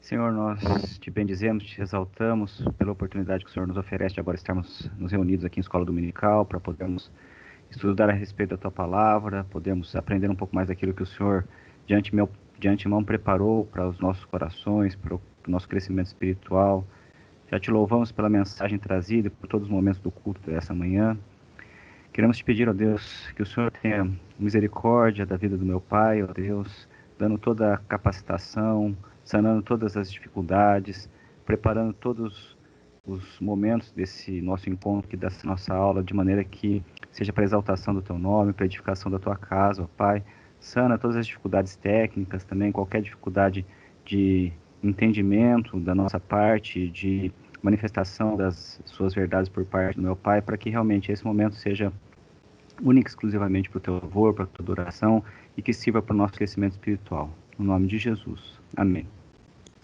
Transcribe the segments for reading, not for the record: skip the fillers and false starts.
Senhor, nós te bendizemos, te exaltamos pela oportunidade que o Senhor nos oferece de agora estarmos nos reunidos aqui em Escola Dominical para podermos estudar a respeito da Tua Palavra, podemos aprender um pouco mais daquilo que o Senhor de antemão preparou para os nossos corações, para o nosso crescimento espiritual. Já te louvamos pela mensagem trazida, por todos os momentos do culto dessa manhã. Queremos te pedir, ó Deus, que o Senhor tenha misericórdia da vida do meu pai, ó Deus, dando toda a capacitação, sanando todas as dificuldades, preparando todos os momentos desse nosso encontro, dessa nossa aula, de maneira que seja para exaltação do teu nome, para edificação da tua casa, ó Pai. Sana todas as dificuldades técnicas também, qualquer dificuldade de entendimento da nossa parte, de manifestação das suas verdades por parte do meu Pai, para que realmente esse momento seja única e exclusivamente para o teu louvor, para a tua adoração, e que sirva para o nosso crescimento espiritual. No nome de Jesus. Amém.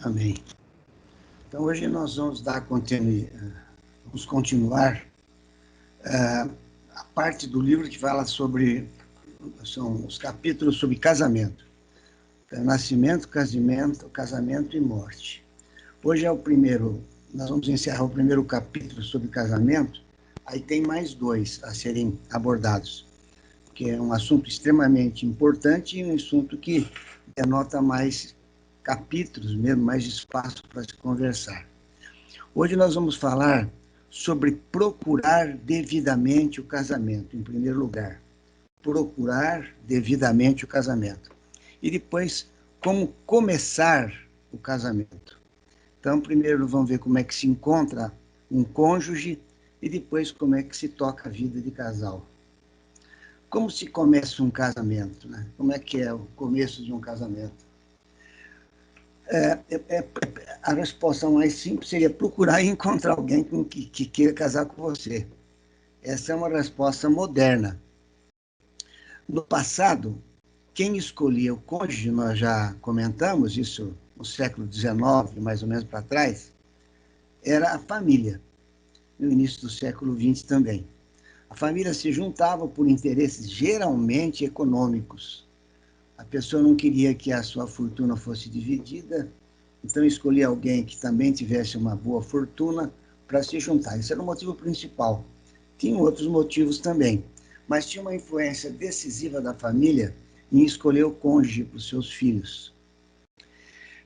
Amém. Então, hoje nós vamos continuar a parte do livro que fala sobre, são os capítulos sobre casamento. Nascimento, casamento e morte. Hoje é o primeiro, nós vamos encerrar o primeiro capítulo sobre casamento, aí tem mais 2 a serem abordados, que é um assunto extremamente importante e um assunto que denota mais capítulos mesmo, mais espaço para se conversar. Hoje nós vamos falar sobre procurar devidamente o casamento, em primeiro lugar. Procurar devidamente o casamento. E depois, como começar o casamento. Então, primeiro vamos ver como é que se encontra um cônjuge e depois como é que se toca a vida de casal. Como se começa um casamento, né? Como é que é o começo de um casamento? A resposta mais simples seria procurar encontrar alguém que queira casar com você. Essa é uma resposta moderna. No passado, quem escolhia o cônjuge, nós já comentamos isso no século XIX, mais ou menos para trás, era a família. No início do século XX também. A família se juntava por interesses geralmente econômicos. A pessoa não queria que a sua fortuna fosse dividida, então escolhia alguém que também tivesse uma boa fortuna para se juntar. Esse era o motivo principal. Tinha outros motivos também, mas tinha uma influência decisiva da família em escolher o cônjuge para os seus filhos.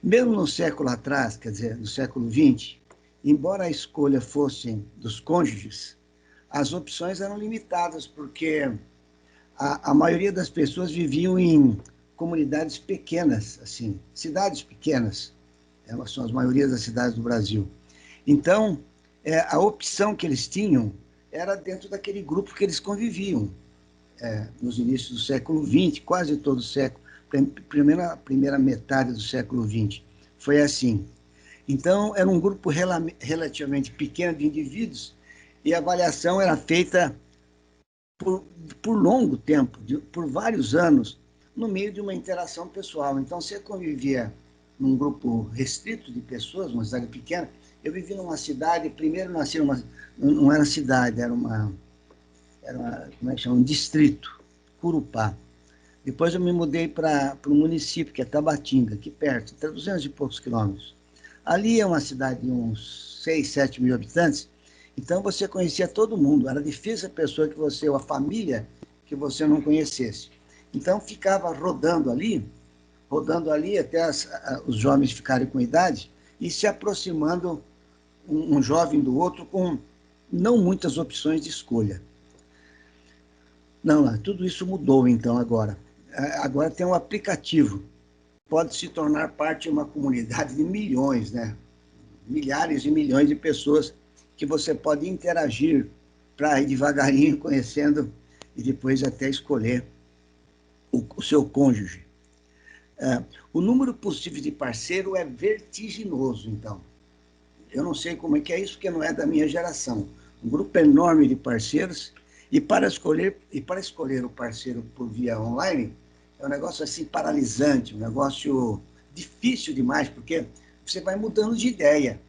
Mesmo no século atrás, quer dizer, no século XX, embora a escolha fosse dos cônjuges, as opções eram limitadas, porque a maioria das pessoas viviam em comunidades pequenas, assim, cidades pequenas. Elas são as maiorias das cidades do Brasil. Então, a opção que eles tinham era dentro daquele grupo que eles conviviam. Nos inícios do século XX, quase todo o século, primeira metade do século XX, foi assim. Então, era um grupo relativamente pequeno de indivíduos e a avaliação era feita por longo tempo, por vários anos, no meio de uma interação pessoal. Então, você convivia num grupo restrito de pessoas, uma cidade pequena. Eu vivi numa cidade, primeiro nasci não era cidade, era como é que chama? Um distrito, Curupá. Depois eu me mudei para o município, que é Tabatinga, aqui perto, 200 e poucos quilômetros. Ali é uma cidade de uns 6, 7 mil habitantes, então você conhecia todo mundo, era difícil a pessoa que você, ou a família, que você não conhecesse. Então ficava rodando ali até os jovens ficarem com idade e se aproximando um jovem do outro com não muitas opções de escolha. Não, tudo isso mudou então agora. Agora tem um aplicativo, pode se tornar parte de uma comunidade de milhões, né? Milhares e milhões de pessoas que você pode interagir para ir devagarinho conhecendo e depois até escolher o seu cônjuge. O número possível de parceiro é vertiginoso, então. Eu não sei como é que é isso, porque não é da minha geração. Um grupo enorme de parceiros, e para escolher o parceiro por via online, é um negócio assim paralisante, um negócio difícil demais, porque você vai mudando de ideia.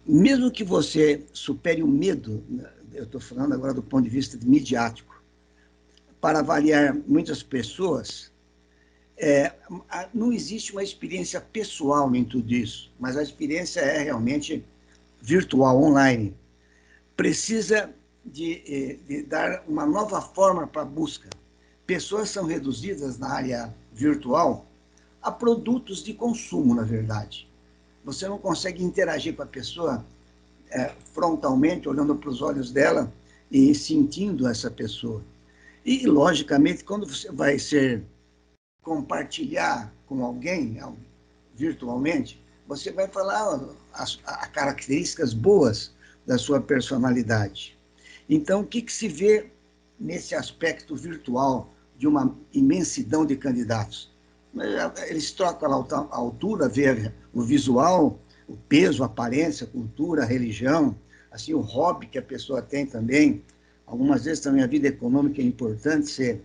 Mesmo que você supere o medo, eu estou falando agora do ponto de vista midiático, para avaliar muitas pessoas, Não existe uma experiência pessoal em tudo isso, mas a experiência é realmente virtual, online. Precisa de dar uma nova forma para a busca. Pessoas são reduzidas na área virtual a produtos de consumo, na verdade. Você não consegue interagir com a pessoa frontalmente, olhando para os olhos dela e sentindo essa pessoa. E, logicamente, quando você vai compartilhar com alguém virtualmente, você vai falar as características boas da sua personalidade. Então, o que se vê nesse aspecto virtual de uma imensidão de candidatos? Eles trocam a altura, vê o visual, o peso, a aparência, a cultura, a religião, assim, o hobby que a pessoa tem também. Algumas vezes também a vida econômica é importante ser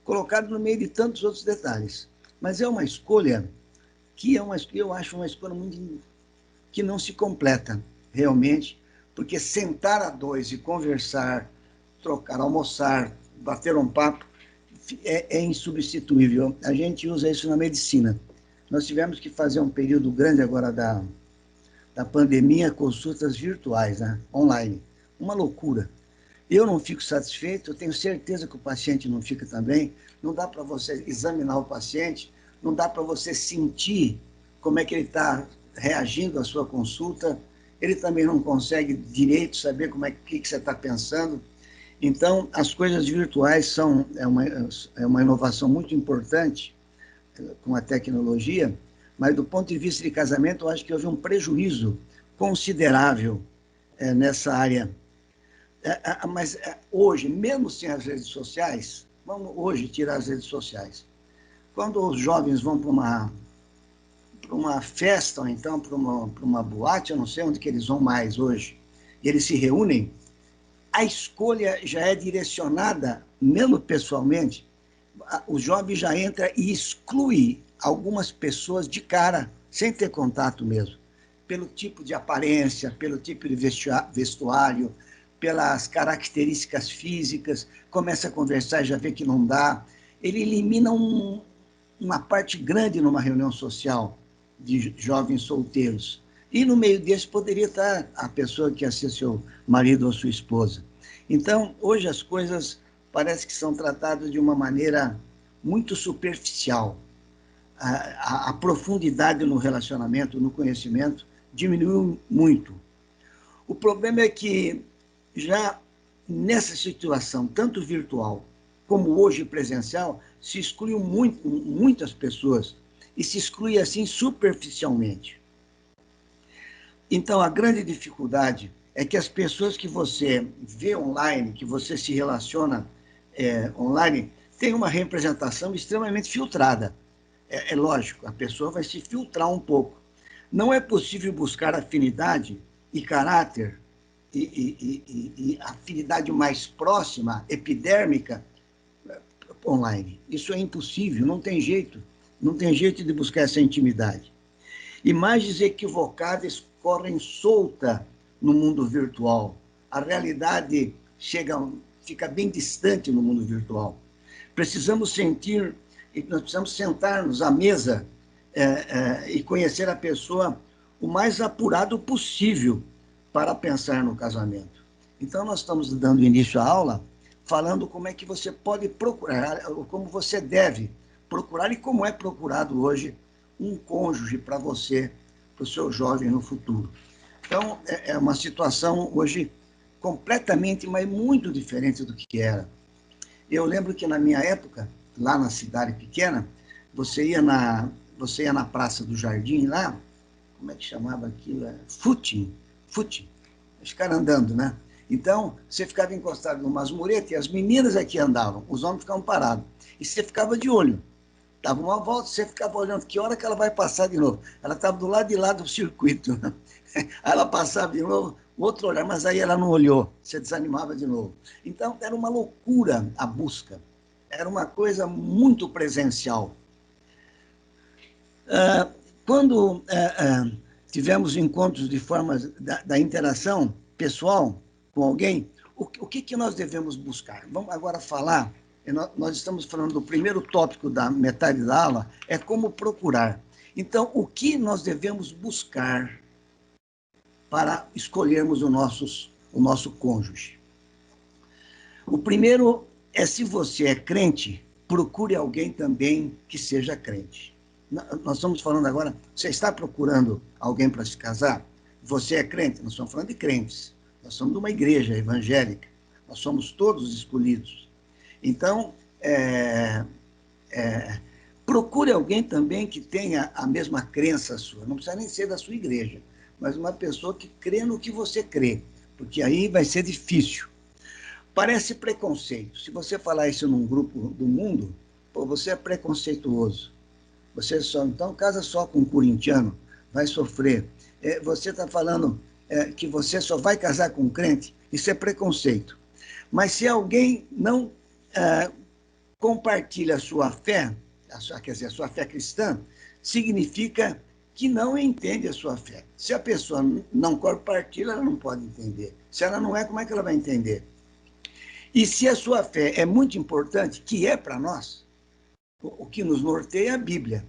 colocado no meio de tantos outros detalhes. Mas é uma escolha que eu acho uma escolha muito que não se completa, realmente, porque sentar a dois e conversar, trocar, almoçar, bater um papo, é insubstituível. A gente usa isso na medicina. Nós tivemos que fazer um período grande agora da pandemia, consultas virtuais, né? Online. Uma loucura. Eu não fico satisfeito, eu tenho certeza que o paciente não fica também. Não dá para você examinar o paciente, não dá para você sentir como é que ele está reagindo à sua consulta. Ele também não consegue direito saber que você está pensando. Então, as coisas virtuais são uma inovação muito importante com a tecnologia, mas do ponto de vista de casamento, eu acho que houve um prejuízo considerável nessa área. Mas hoje, mesmo sem as redes sociais, vamos hoje tirar as redes sociais. Quando os jovens vão para uma festa, ou então para uma boate, eu não sei onde que eles vão mais hoje, e eles se reúnem, a escolha já é direcionada, mesmo pessoalmente, o jovem já entra e exclui algumas pessoas de cara, sem ter contato mesmo, pelo tipo de aparência, pelo tipo de vestuário, pelas características físicas, começa a conversar e já vê que não dá. Ele elimina uma parte grande numa reunião social de jovens solteiros. E no meio desse poderia estar a pessoa que ia ser seu marido ou sua esposa. Então, hoje as coisas parece que são tratadas de uma maneira muito superficial. A profundidade no relacionamento, no conhecimento, diminuiu muito. O problema é que já nessa situação, tanto virtual como hoje presencial, se excluiu muitas pessoas e se exclui assim superficialmente. Então, a grande dificuldade é que as pessoas que você vê online, que você se relaciona online, têm uma representação extremamente filtrada. É lógico, a pessoa vai se filtrar um pouco. Não é possível buscar afinidade e caráter e afinidade mais próxima, epidérmica, online. Isso é impossível, não tem jeito. Não tem jeito de buscar essa intimidade. Imagens equivocadas correm solta no mundo virtual. A realidade fica bem distante no mundo virtual. Nós precisamos sentar-nos à mesa e conhecer a pessoa o mais apurado possível para pensar no casamento. Então, nós estamos dando início à aula falando como é que você pode procurar, como você deve procurar e como é procurado hoje um cônjuge para você, para o seu jovem no futuro. Então, é uma situação hoje completamente, mas muito diferente do que era. Eu lembro que na minha época, lá na cidade pequena, você ia na Praça do Jardim lá, como é que chamava aquilo? Footing, os caras andando, né? Então, você ficava encostado em umas muretas e as meninas aqui andavam, os homens ficavam parados. E você ficava de olho. Dava uma volta, você ficava olhando que hora que ela vai passar de novo. Ela estava do lado de lá do circuito. Aí ela passava de novo, outro olhar, mas aí ela não olhou, você desanimava de novo. Então, era uma loucura a busca. Era uma coisa muito presencial. Quando tivemos encontros de forma da interação pessoal com alguém, o que nós devemos buscar? Vamos agora falar Nós estamos falando do primeiro tópico da metade da aula, é como procurar. Então, o que nós devemos buscar para escolhermos o nosso cônjuge? O primeiro é, se você é crente, procure alguém também que seja crente. Nós estamos falando agora, você está procurando alguém para se casar? Você é crente? Nós estamos falando de crentes. Nós somos de uma igreja evangélica. Nós somos todos escolhidos. Então, procure alguém também que tenha a mesma crença sua. Não precisa nem ser da sua igreja, mas uma pessoa que crê no que você crê, porque aí vai ser difícil. Parece preconceito. Se você falar isso num grupo do mundo, pô, você é preconceituoso. Você só, então, casa só com um corintiano, vai sofrer. Você está falando que você só vai casar com um crente, isso é preconceito. Mas se alguém não compartilha a sua fé, quer dizer, a sua fé cristã, significa que não entende a sua fé. Se a pessoa não compartilha, ela não pode entender. Se ela não é, como é que ela vai entender? E se a sua fé é muito importante, que é para nós, o que nos norteia é a Bíblia.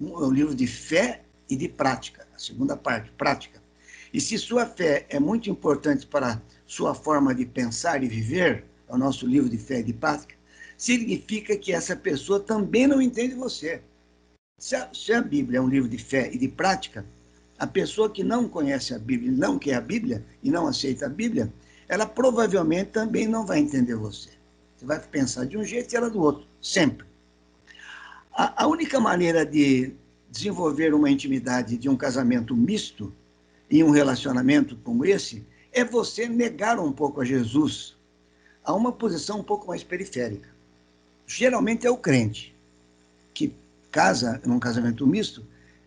É um livro de fé e de prática, a segunda parte, prática. E se sua fé é muito importante para sua forma de pensar e viver, é o nosso livro de fé e de prática, significa que essa pessoa também não entende você. Se a Bíblia é um livro de fé e de prática, a pessoa que não conhece a Bíblia, não quer a Bíblia e não aceita a Bíblia, ela provavelmente também não vai entender você. Você vai pensar de um jeito e ela do outro, sempre. A única maneira de desenvolver uma intimidade de um casamento misto em um relacionamento como esse é você negar um pouco a Jesus a uma posição um pouco mais periférica. Geralmente é o crente que casa num casamento misto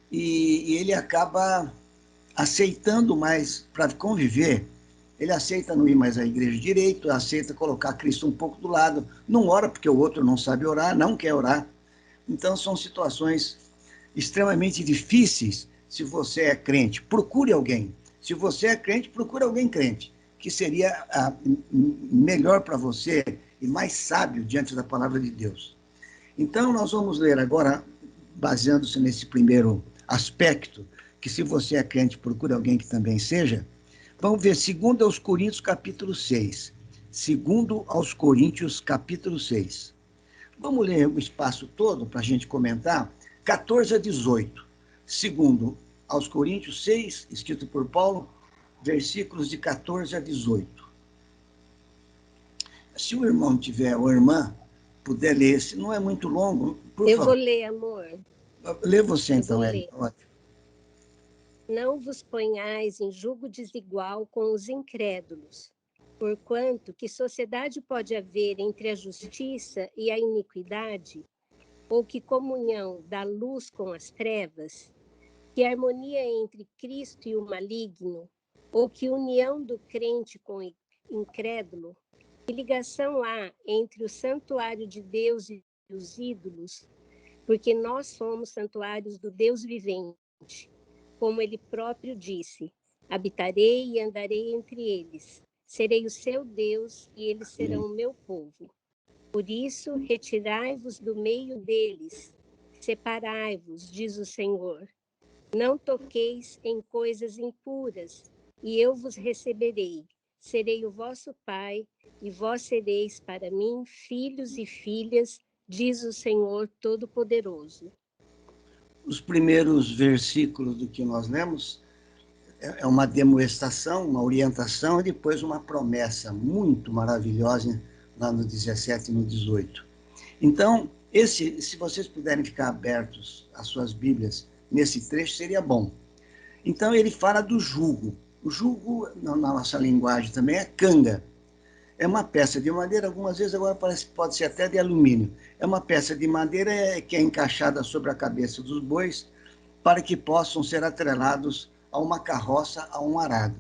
e ele acaba aceitando mais para conviver. Ele aceita não ir mais à igreja direito, aceita colocar Cristo um pouco do lado, não ora porque o outro não sabe orar, não quer orar. Então, são situações extremamente difíceis se você é crente. Procure alguém. Se você é crente, procure alguém crente, que seria melhor para você e mais sábio diante da palavra de Deus. Então, nós vamos ler agora, baseando-se nesse primeiro aspecto, que se você é crente, procure alguém que também seja. Vamos ver 2 aos Coríntios, capítulo 6. 2 aos Coríntios, capítulo 6. Vamos ler o espaço todo para a gente comentar, 14 a 18. 2 aos Coríntios 6, escrito por Paulo, versículos de 14 a 18. Se o irmão tiver, ou a irmã, puder ler, se não é muito longo, por Eu favor. vou ler, amor. Lê você então, Érica. Não vos ponhais em julgo desigual com os incrédulos, porquanto que sociedade pode haver entre a justiça e a iniquidade, ou que comunhão da luz com as trevas, que harmonia entre Cristo e o maligno, ou que união do crente com o incrédulo, que ligação há entre o santuário de Deus e os ídolos, porque nós somos santuários do Deus vivente. Como ele próprio disse, habitarei e andarei entre eles, serei o seu Deus e eles serão o meu povo. Por isso, retirai-vos do meio deles, separai-vos, diz o Senhor. Não toqueis em coisas impuras, e eu vos receberei. Serei o vosso pai, e vós sereis para mim filhos e filhas, diz o Senhor Todo-Poderoso. Os primeiros versículos do que nós lemos é uma demonstração, uma orientação e depois uma promessa muito maravilhosa lá no 17 e no 18. Então, se vocês puderem ficar abertos às suas Bíblias nesse trecho, seria bom. Então, ele fala do jugo. O jugo, na nossa linguagem também, é canga. É uma peça de madeira, algumas vezes agora parece que pode ser até de alumínio. É uma peça de madeira que é encaixada sobre a cabeça dos bois para que possam ser atrelados a uma carroça, a um arado.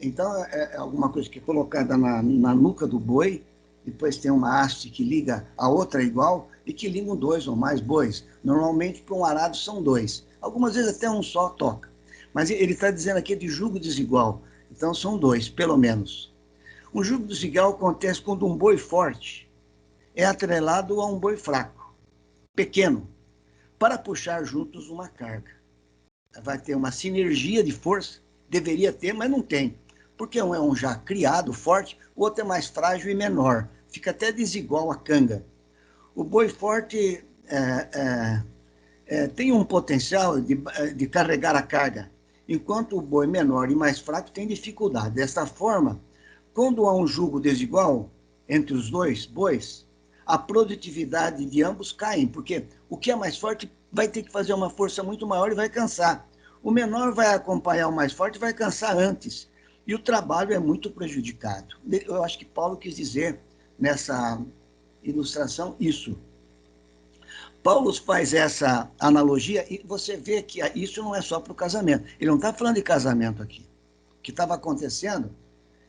Então, é alguma coisa que é colocada na nuca do boi, depois tem uma haste que liga a outra igual e que ligam 2 ou mais bois. Normalmente, para um arado, são 2. Algumas vezes até um só toca. Mas ele está dizendo aqui de jugo desigual. Então, são 2, pelo menos. Um jugo desigual acontece quando um boi forte é atrelado a um boi fraco, pequeno, para puxar juntos uma carga. Vai ter uma sinergia de força, deveria ter, mas não tem. Porque um é um já criado, forte, o outro é mais frágil e menor. Fica até desigual a canga. O boi forte tem um potencial de carregar a carga, enquanto o boi menor e mais fraco tem dificuldade. Desta forma, quando há um jugo desigual entre os dois bois, a produtividade de ambos cai, porque o que é mais forte vai ter que fazer uma força muito maior e vai cansar. O menor vai acompanhar o mais forte e vai cansar antes. E o trabalho é muito prejudicado. Eu acho que Paulo quis dizer nessa ilustração isso. Paulo faz essa analogia e você vê que isso não é só para o casamento. Ele não está falando de casamento aqui. O que estava acontecendo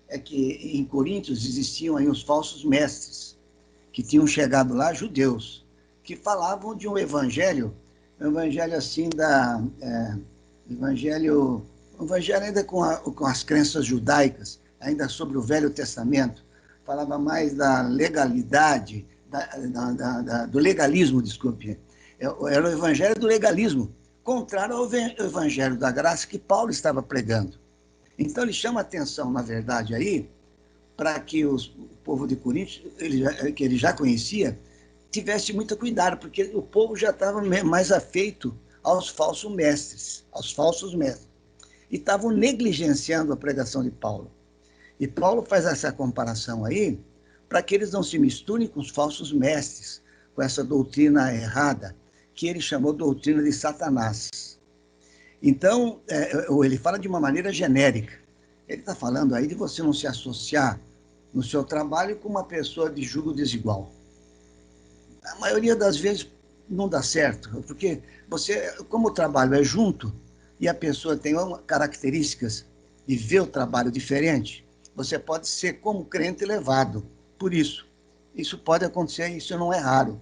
é que em Coríntios existiam aí os falsos mestres, que tinham chegado lá, judeus, que falavam de um evangelho assim evangelho ainda com as crenças judaicas, ainda sobre o Velho Testamento, falava mais da legalidade, do legalismo, desculpe. Era o evangelho do legalismo, contrário ao evangelho da graça que Paulo estava pregando. Então ele chama atenção, na verdade, aí, para que o povo de Corinto, que ele já conhecia, tivesse muito cuidado, porque o povo já estava mais afeito aos falsos mestres, e estavam negligenciando a pregação de Paulo. E Paulo faz essa comparação aí, para que eles não se misturem com os falsos mestres, com essa doutrina errada, que ele chamou doutrina de Satanás. Então, ele fala de uma maneira genérica. Ele está falando aí de você não se associar no seu trabalho com uma pessoa de jugo desigual. A maioria das vezes não dá certo, porque você, como o trabalho é junto e a pessoa tem características de ver o trabalho diferente, você pode ser como crente levado por isso. Isso pode acontecer, isso não é raro.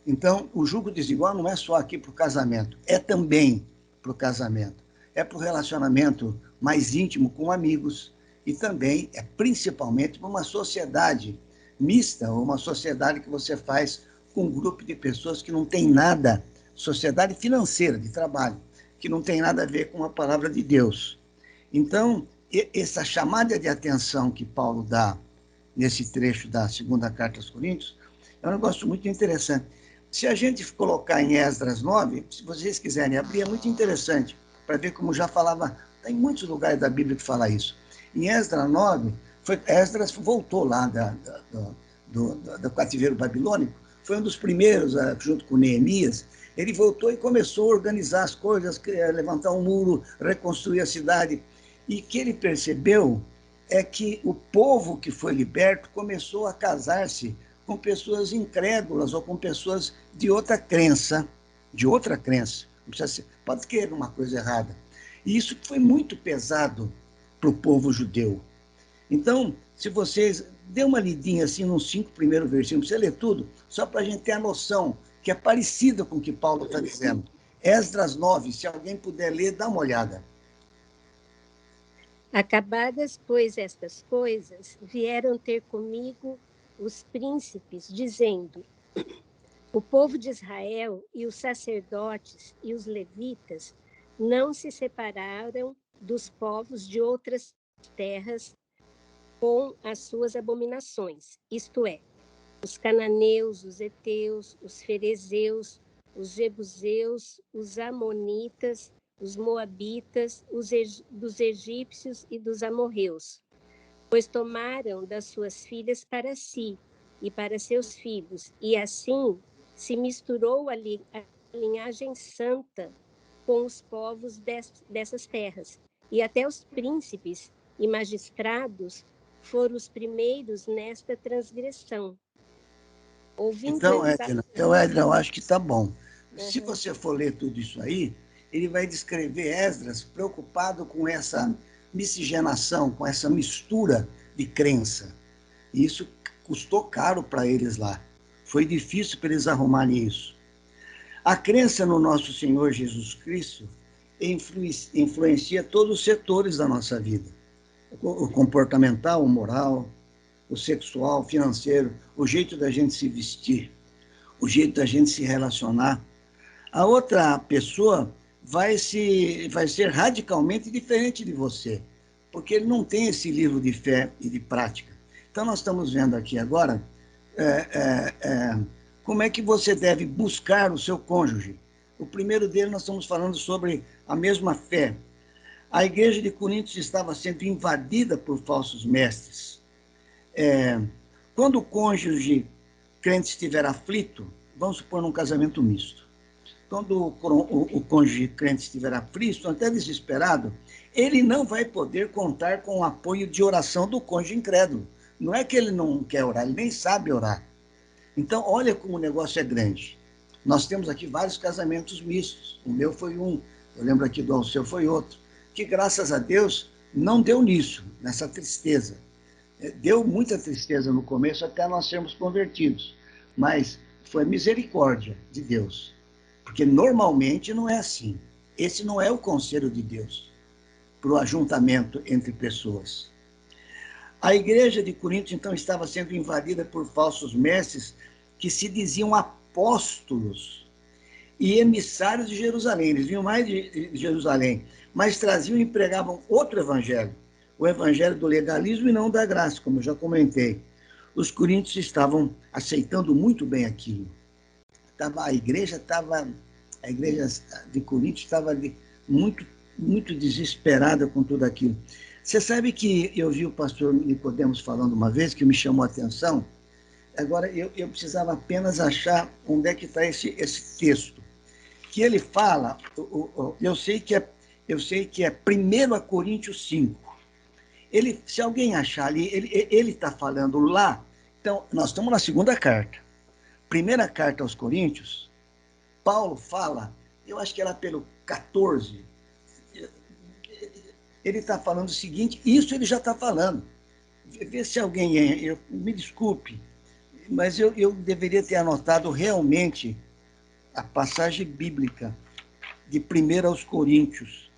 Então, o jugo desigual não é só aqui para o casamento, é também para o casamento. É para o relacionamento mais íntimo com amigos e também é principalmente para uma sociedade mista, ou uma sociedade que você faz com um grupo de pessoas que não tem nada, sociedade financeira, de trabalho, que não tem nada a ver com a palavra de Deus. Então, essa chamada de atenção que Paulo dá nesse trecho da segunda carta aos Coríntios é um negócio muito interessante. Se a gente colocar em Esdras 9, se vocês quiserem abrir, é muito interessante, para ver como já falava, tem muitos lugares da Bíblia que fala isso. Em Esdras 9, Esdras voltou lá do cativeiro babilônico, foi um dos primeiros, junto com Neemias, ele voltou e começou a organizar as coisas, levantar um muro, reconstruir a cidade. E que ele percebeu é que o povo que foi liberto começou a casar-se com pessoas incrédulas ou com pessoas de outra crença, pode querer uma coisa errada. E isso foi muito pesado para o povo judeu. Então, se vocês dê uma lidinha assim nos 5 primeiros versículos, você lê tudo, só para a gente ter a noção que é parecida com o que Paulo está dizendo. Esdras 9, se alguém puder ler, dá uma olhada. Acabadas, pois, estas coisas, vieram ter comigo os príncipes, dizendo: o povo de Israel e os sacerdotes e os levitas não se separaram dos povos de outras terras com as suas abominações, isto é, os cananeus, os heteus, os ferezeus, os jebuseus, os amonitas, os moabitas, dos egípcios e dos amorreus, pois tomaram das suas filhas para si e para seus filhos, e assim se misturou a linhagem santa com os povos dessas terras, e até os príncipes e magistrados foram os primeiros nesta transgressão. Ouvindo Então, Edna, eu acho que está bom. Se você for ler tudo isso aí, ele vai descrever Esdras preocupado com essa miscigenação, com essa mistura de crença. E isso custou caro para eles lá. Foi difícil para eles arrumarem isso. A crença no nosso Senhor Jesus Cristo influencia todos os setores da nossa vida. O comportamental, o moral, o sexual, o financeiro, o jeito da gente se vestir, o jeito da gente se relacionar, a outra pessoa vai ser radicalmente diferente de você, porque ele não tem esse livro de fé e de prática. Então, nós estamos vendo aqui agora como é que você deve buscar o seu cônjuge. O primeiro dele, nós estamos falando sobre a mesma fé. A igreja de Coríntios estava sendo invadida por falsos mestres. Quando o cônjuge crente estiver aflito, vamos supor num casamento misto, quando o cônjuge crente estiver aflito, até desesperado, ele não vai poder contar com o apoio de oração do cônjuge incrédulo. Não é que ele não quer orar, ele nem sabe orar. Então, olha como o negócio é grande. Nós temos aqui vários casamentos mistos. O meu foi um, eu lembro aqui do Alceu foi outro, que graças a Deus não deu nisso, nessa tristeza. Deu muita tristeza no começo até nós sermos convertidos, mas foi misericórdia de Deus, porque normalmente não é assim. Esse não é o conselho de Deus para o ajuntamento entre pessoas. A igreja de Corinto, então, estava sendo invadida por falsos mestres que se diziam apóstolos e emissários de Jerusalém. Eles vinham mais de Jerusalém, mas traziam e pregavam outro evangelho, o evangelho do legalismo e não da graça, como eu já comentei. Os coríntios estavam aceitando muito bem aquilo. A igreja de Corinto estava muito, muito desesperada com tudo aquilo. Você sabe que eu vi o pastor Nicodemos falando uma vez, que me chamou a atenção. Agora, eu precisava apenas achar onde é que está esse texto. Que ele fala, eu sei que é 1 Coríntios 5. Se alguém achar ali, ele está falando lá. Então, nós estamos na segunda carta. Primeira carta aos Coríntios, Paulo fala, eu acho que era pelo 14, ele está falando o seguinte, isso ele já está falando. Vê se alguém, me desculpe, mas eu deveria ter anotado realmente a passagem bíblica de 1 aos Coríntios,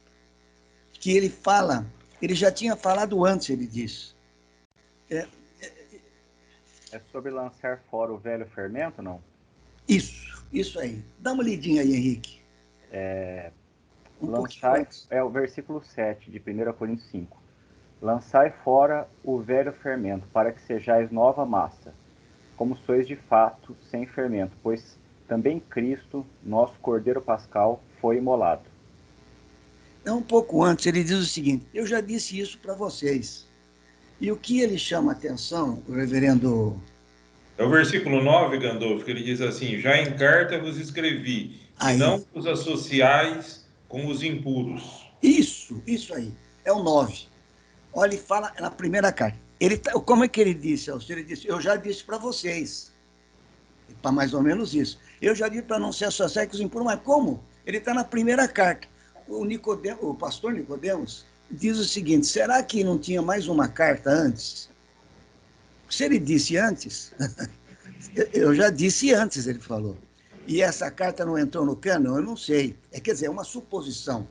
que ele fala, ele já tinha falado antes, ele diz. É sobre lançar fora o velho fermento, não? Isso aí. Dá uma lidinha aí, Henrique. Lançai, o versículo 7 de 1 Coríntios 5. Lançai fora o velho fermento, para que sejais nova massa, como sois de fato sem fermento, pois também Cristo, nosso Cordeiro Pascal, foi imolado. Um pouco antes, ele diz o seguinte, eu já disse isso para vocês. E o que ele chama a atenção, o reverendo... É o versículo 9, Gandolfo, que ele diz assim, já em carta vos escrevi, que não vos associais com os impuros. Isso aí, é o 9. Olha, ele fala na primeira carta. Como é que ele disse? Ele disse, eu já disse para vocês, para mais ou menos isso. Eu já disse para não se associar com os impuros, mas como? Ele está na primeira carta. O pastor Nicodemos diz o seguinte, será que não tinha mais uma carta antes? Se ele disse antes, eu já disse antes, ele falou. E essa carta não entrou no cânon? Eu não sei. Quer dizer, é uma suposição.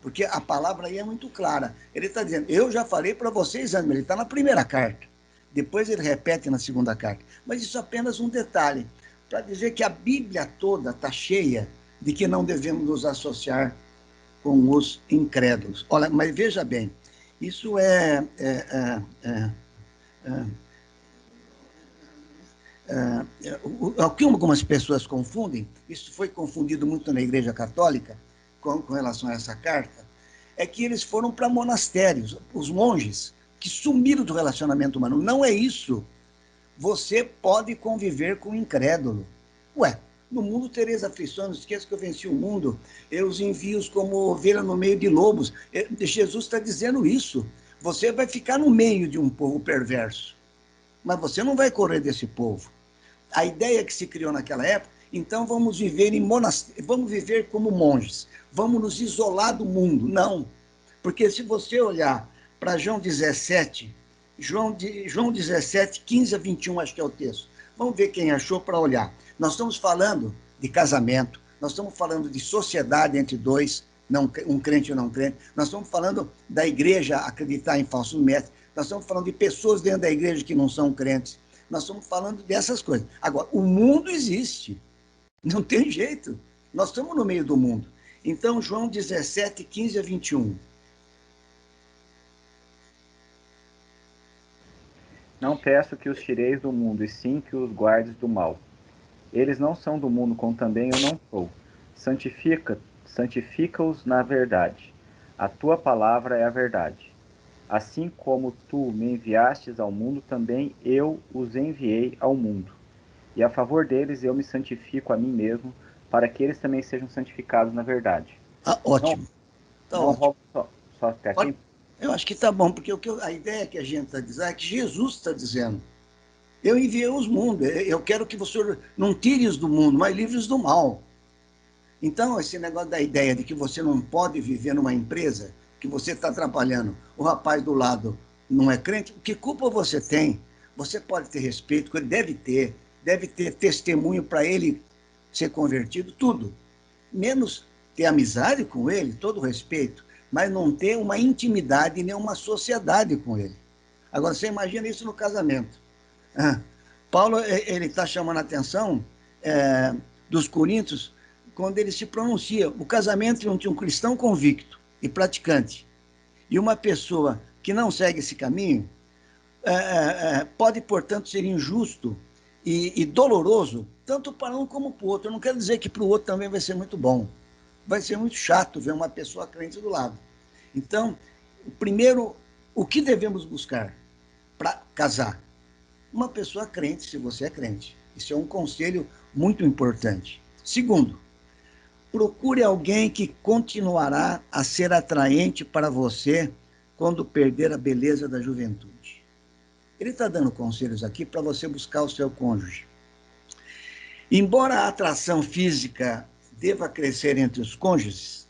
Porque a palavra aí é muito clara. Ele está dizendo, eu já falei para vocês antes, mas ele está na primeira carta. Depois ele repete na segunda carta. Mas isso é apenas um detalhe, para dizer que a Bíblia toda está cheia de que não devemos nos associar com os incrédulos. Olha, mas veja bem, isso o que algumas pessoas confundem, isso foi confundido muito na Igreja Católica, com relação a essa carta, é que eles foram para monastérios, os monges, que sumiram do relacionamento humano. Não é isso. Você pode conviver com o incrédulo. No mundo tereis aflições, não esqueça que eu venci o mundo, eu os envio como ovelha no meio de lobos. Jesus está dizendo isso. Você vai ficar no meio de um povo perverso, mas você não vai correr desse povo. A ideia que se criou naquela época, então vamos viver em monastérios, vamos viver como monges, vamos nos isolar do mundo. Não, porque se você olhar para João 17, 15 a 21, acho que é o texto. Vamos ver quem achou para olhar. Nós estamos falando de casamento, nós estamos falando de sociedade entre dois, um crente e um não crente, nós estamos falando da igreja acreditar em falsos mestres, nós estamos falando de pessoas dentro da igreja que não são crentes, nós estamos falando dessas coisas. Agora, o mundo existe, não tem jeito, nós estamos no meio do mundo. Então, João 17, 15 a 21. Não peço que os tireis do mundo, e sim que os guardes do mal. Eles não são do mundo, como também eu não sou. Santifica-os na verdade. A tua palavra é a verdade. Assim como tu me enviastes ao mundo, também eu os enviei ao mundo. E a favor deles eu me santifico a mim mesmo, para que eles também sejam santificados na verdade. Ótimo. Não ótimo. Só até aqui? Eu acho que está bom, porque a ideia que a gente está dizendo é que Jesus está dizendo: eu enviei os mundos, eu quero que você não tire-os do mundo, mas livre-os do mal. Então, esse negócio da ideia de que você não pode viver numa empresa, que você está trabalhando, o rapaz do lado não é crente, que culpa você tem? Você pode ter respeito, ele deve ter testemunho para ele ser convertido, tudo. Menos ter amizade com ele, todo respeito, mas não ter uma intimidade nem uma sociedade com ele. Agora, você imagina isso no casamento. Paulo, ele está chamando a atenção dos coríntios quando ele se pronuncia. O casamento entre um cristão convicto e praticante e uma pessoa que não segue esse caminho pode, portanto, ser injusto e doloroso, tanto para um como para o outro. Eu não quero dizer que para o outro também vai ser muito bom. Vai ser muito chato ver uma pessoa crente do lado. Então, primeiro, o que devemos buscar para casar? Uma pessoa crente, se você é crente. Isso é um conselho muito importante. Segundo, procure alguém que continuará a ser atraente para você quando perder a beleza da juventude. Ele está dando conselhos aqui para você buscar o seu cônjuge. Embora a atração física deva crescer entre os cônjuges,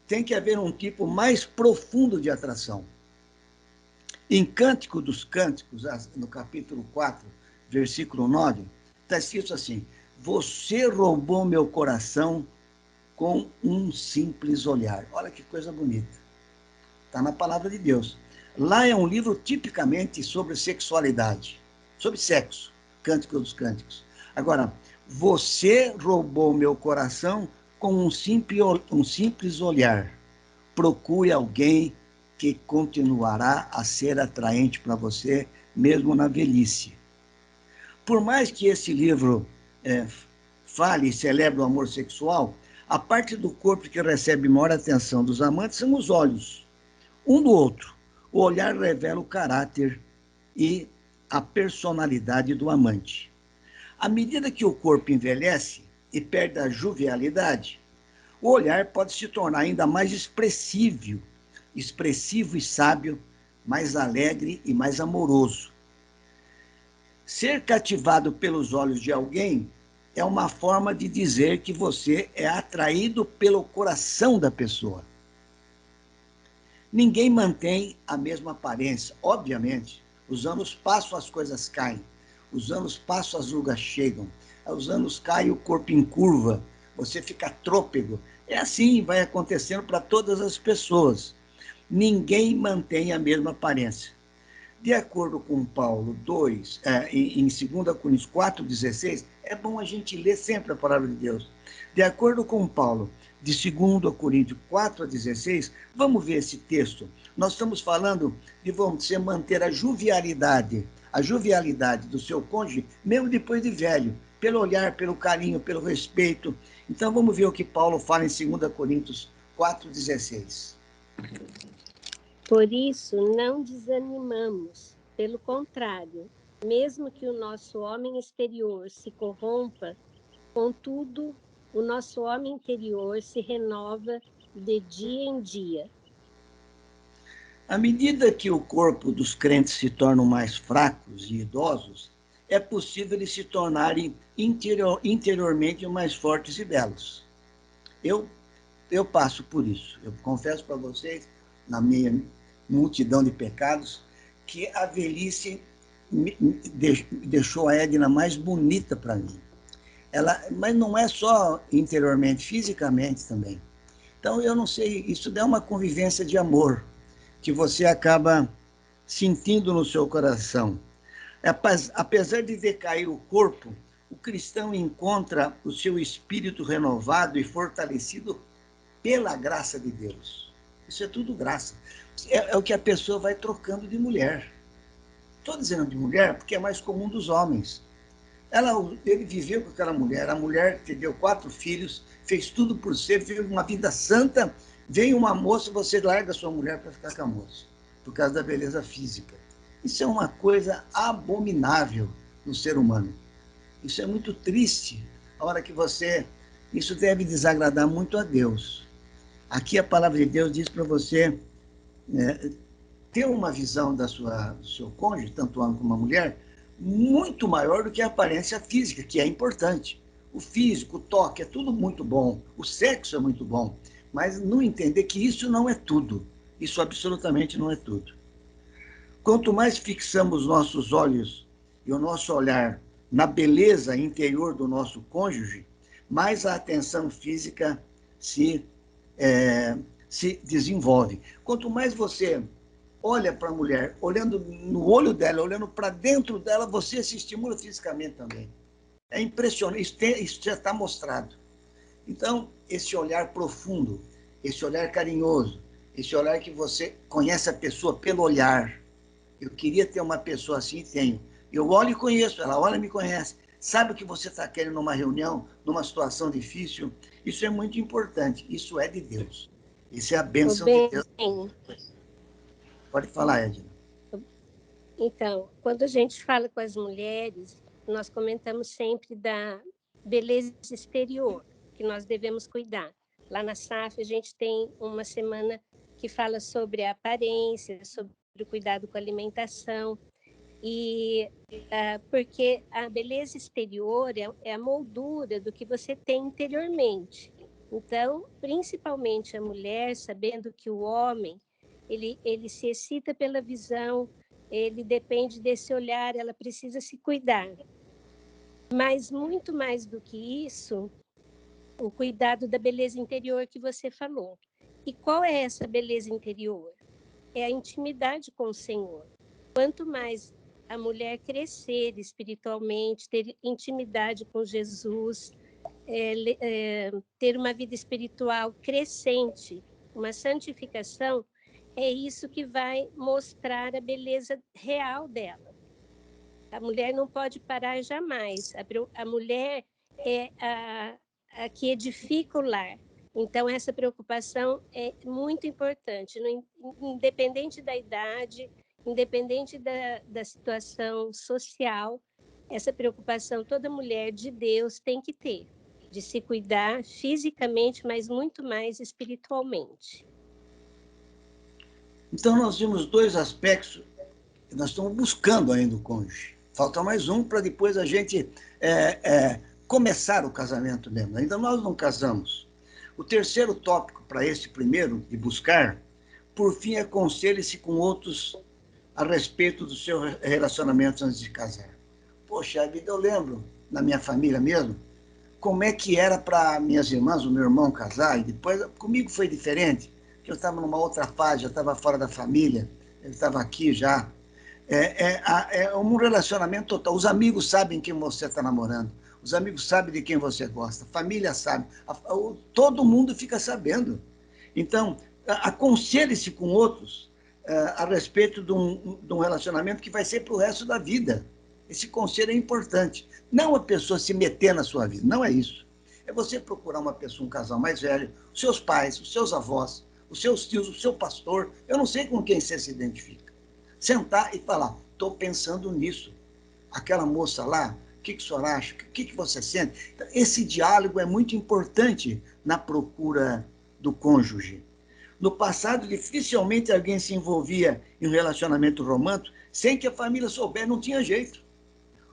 tem que haver um tipo mais profundo de atração. Em Cântico dos Cânticos, no capítulo 4, versículo 9, está escrito assim: você roubou meu coração com um simples olhar. Olha que coisa bonita. Está na palavra de Deus. Lá é um livro tipicamente sobre sexualidade, sobre sexo, Cântico dos Cânticos. Agora, você roubou meu coração com um simples olhar. Procure alguém que continuará a ser atraente para você, mesmo na velhice. Por mais que esse livro fale e celebre o amor sexual, a parte do corpo que recebe maior atenção dos amantes são os olhos, um do outro. O olhar revela o caráter e a personalidade do amante. À medida que o corpo envelhece e perde a jovialidade, o olhar pode se tornar ainda mais expressivo e sábio, mais alegre e mais amoroso. Ser cativado pelos olhos de alguém é uma forma de dizer que você é atraído pelo coração da pessoa. Ninguém mantém a mesma aparência. Obviamente, os anos passam, as coisas caem. Os anos passam, as rugas chegam. Os anos caem, o corpo encurva. Você fica trôpego. É assim, vai acontecendo para todas as pessoas. Ninguém mantém a mesma aparência. De acordo com Paulo 2, em 2 Coríntios 4,16, é bom a gente ler sempre a palavra de Deus. De acordo com Paulo, de 2 Coríntios 4,16, vamos ver esse texto. Nós estamos falando de você manter a jovialidade do seu cônjuge, mesmo depois de velho, pelo olhar, pelo carinho, pelo respeito. Então vamos ver o que Paulo fala em 2 Coríntios 4,16. Por isso, não desanimamos. Pelo contrário, mesmo que o nosso homem exterior se corrompa, contudo, o nosso homem interior se renova de dia em dia. À medida que o corpo dos crentes se tornam mais fracos e idosos, é possível eles se tornarem interiormente mais fortes e belos. Eu passo por isso. Eu confesso para vocês, na minha multidão de pecados, que a velhice deixou a Edna mais bonita para mim. Mas não é só interiormente, fisicamente também. Então, eu não sei, isso dá uma convivência de amor, que você acaba sentindo no seu coração. Apesar de decair o corpo, o cristão encontra o seu espírito renovado e fortalecido pela graça de Deus. Isso é tudo graça. É o que a pessoa vai trocando de mulher. Estou dizendo de mulher porque é mais comum dos homens. Ele viveu com aquela mulher, a mulher te deu 4 filhos, fez tudo por você, viveu uma vida santa, vem uma moça, você larga a sua mulher para ficar com a moça, por causa da beleza física. Isso é uma coisa abominável no ser humano. Isso é muito triste, a hora que você... Isso deve desagradar muito a Deus. Aqui a palavra de Deus diz para você ter uma visão do seu cônjuge, tanto homem como a mulher, muito maior do que a aparência física, que é importante. O físico, o toque, é tudo muito bom. O sexo é muito bom. Mas não entender que isso não é tudo. Isso absolutamente não é tudo. Quanto mais fixamos nossos olhos e o nosso olhar na beleza interior do nosso cônjuge, mais a atenção física se desenvolve. Quanto mais você olha para a mulher, olhando no olho dela, olhando para dentro dela, você se estimula fisicamente também. É impressionante, isso já está mostrado. Então, esse olhar profundo, esse olhar carinhoso, esse olhar que você conhece a pessoa pelo olhar. Eu queria ter uma pessoa assim, tenho. Eu olho e conheço, ela olha e me conhece. Sabe o que você está querendo numa reunião, numa situação difícil? Isso é muito importante, isso é de Deus. Isso é a bênção de Deus. Pode falar, Edna. Então, quando a gente fala com as mulheres, nós comentamos sempre da beleza exterior, que nós devemos cuidar. Lá na SAF, a gente tem uma semana que fala sobre a aparência, sobre o cuidado com a alimentação, porque a beleza exterior é a moldura do que você tem interiormente. Então, principalmente a mulher, sabendo que o homem ele se excita pela visão, ele depende desse olhar, ela precisa se cuidar. Mas muito mais do que isso, o cuidado da beleza interior que você falou. E qual é essa beleza interior? É a intimidade com o Senhor. Quanto mais a mulher crescer espiritualmente, ter intimidade com Jesus, ter uma vida espiritual crescente, uma santificação, é isso que vai mostrar a beleza real dela. A mulher não pode parar jamais. A mulher é a que edifica o lar. Então, essa preocupação é muito importante, independente da idade, independente da situação social, essa preocupação toda mulher de Deus tem que ter, de se cuidar fisicamente, mas muito mais espiritualmente. Então, nós vimos 2 aspectos que nós estamos buscando ainda o cônjuge. Falta mais um para depois a gente começar o casamento mesmo. Ainda nós não casamos. O terceiro tópico para esse primeiro, de buscar, por fim, aconselhe-se com outros a respeito do seu relacionamento antes de casar. Poxa vida, eu lembro, na minha família mesmo, como é que era para minhas irmãs, o meu irmão casar, e depois, comigo foi diferente, porque eu estava numa outra fase, já estava fora da família, ele estava aqui já. É um relacionamento total. Os amigos sabem quem você está namorando, os amigos sabem de quem você gosta, a família sabe, todo mundo fica sabendo. Então, aconselhe-se com outros a respeito de um relacionamento que vai ser para o resto da vida. Esse conselho é importante. Não a pessoa se meter na sua vida, não é isso. É você procurar uma pessoa, um casal mais velho, os seus pais, os seus avós, os seus tios, o seu pastor, eu não sei com quem você se identifica. Sentar e falar, estou pensando nisso. Aquela moça lá, o que o senhor acha? O que você sente? Esse diálogo é muito importante na procura do cônjuge. No passado, dificilmente alguém se envolvia em um relacionamento romântico sem que a família soubesse, não tinha jeito.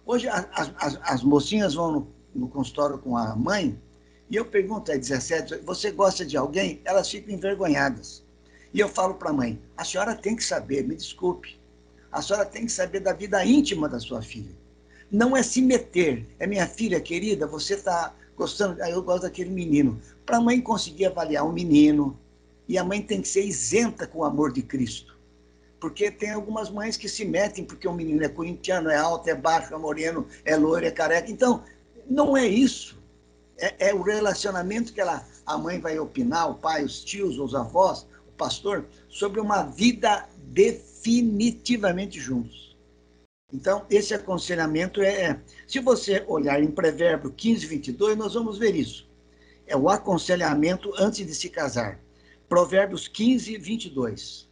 Hoje, as mocinhas vão no consultório com a mãe, e eu pergunto, 17, você gosta de alguém? Elas ficam envergonhadas. E eu falo para a mãe, a senhora tem que saber, me desculpe, a senhora tem que saber da vida íntima da sua filha. Não é se meter, é minha filha querida, você está gostando, eu gosto daquele menino. Para a mãe conseguir avaliar um menino, e a mãe tem que ser isenta com o amor de Cristo. Porque tem algumas mães que se metem porque o menino é corintiano, é alto, é baixo, é moreno, é loiro, é careca. Então, não é isso. É o relacionamento que a mãe vai opinar, o pai, os tios, os avós, o pastor, sobre uma vida definitivamente juntos. Então, esse aconselhamento se você olhar em Provérbio 15, 22, nós vamos ver isso. É o aconselhamento antes de se casar. Provérbios 15, 22.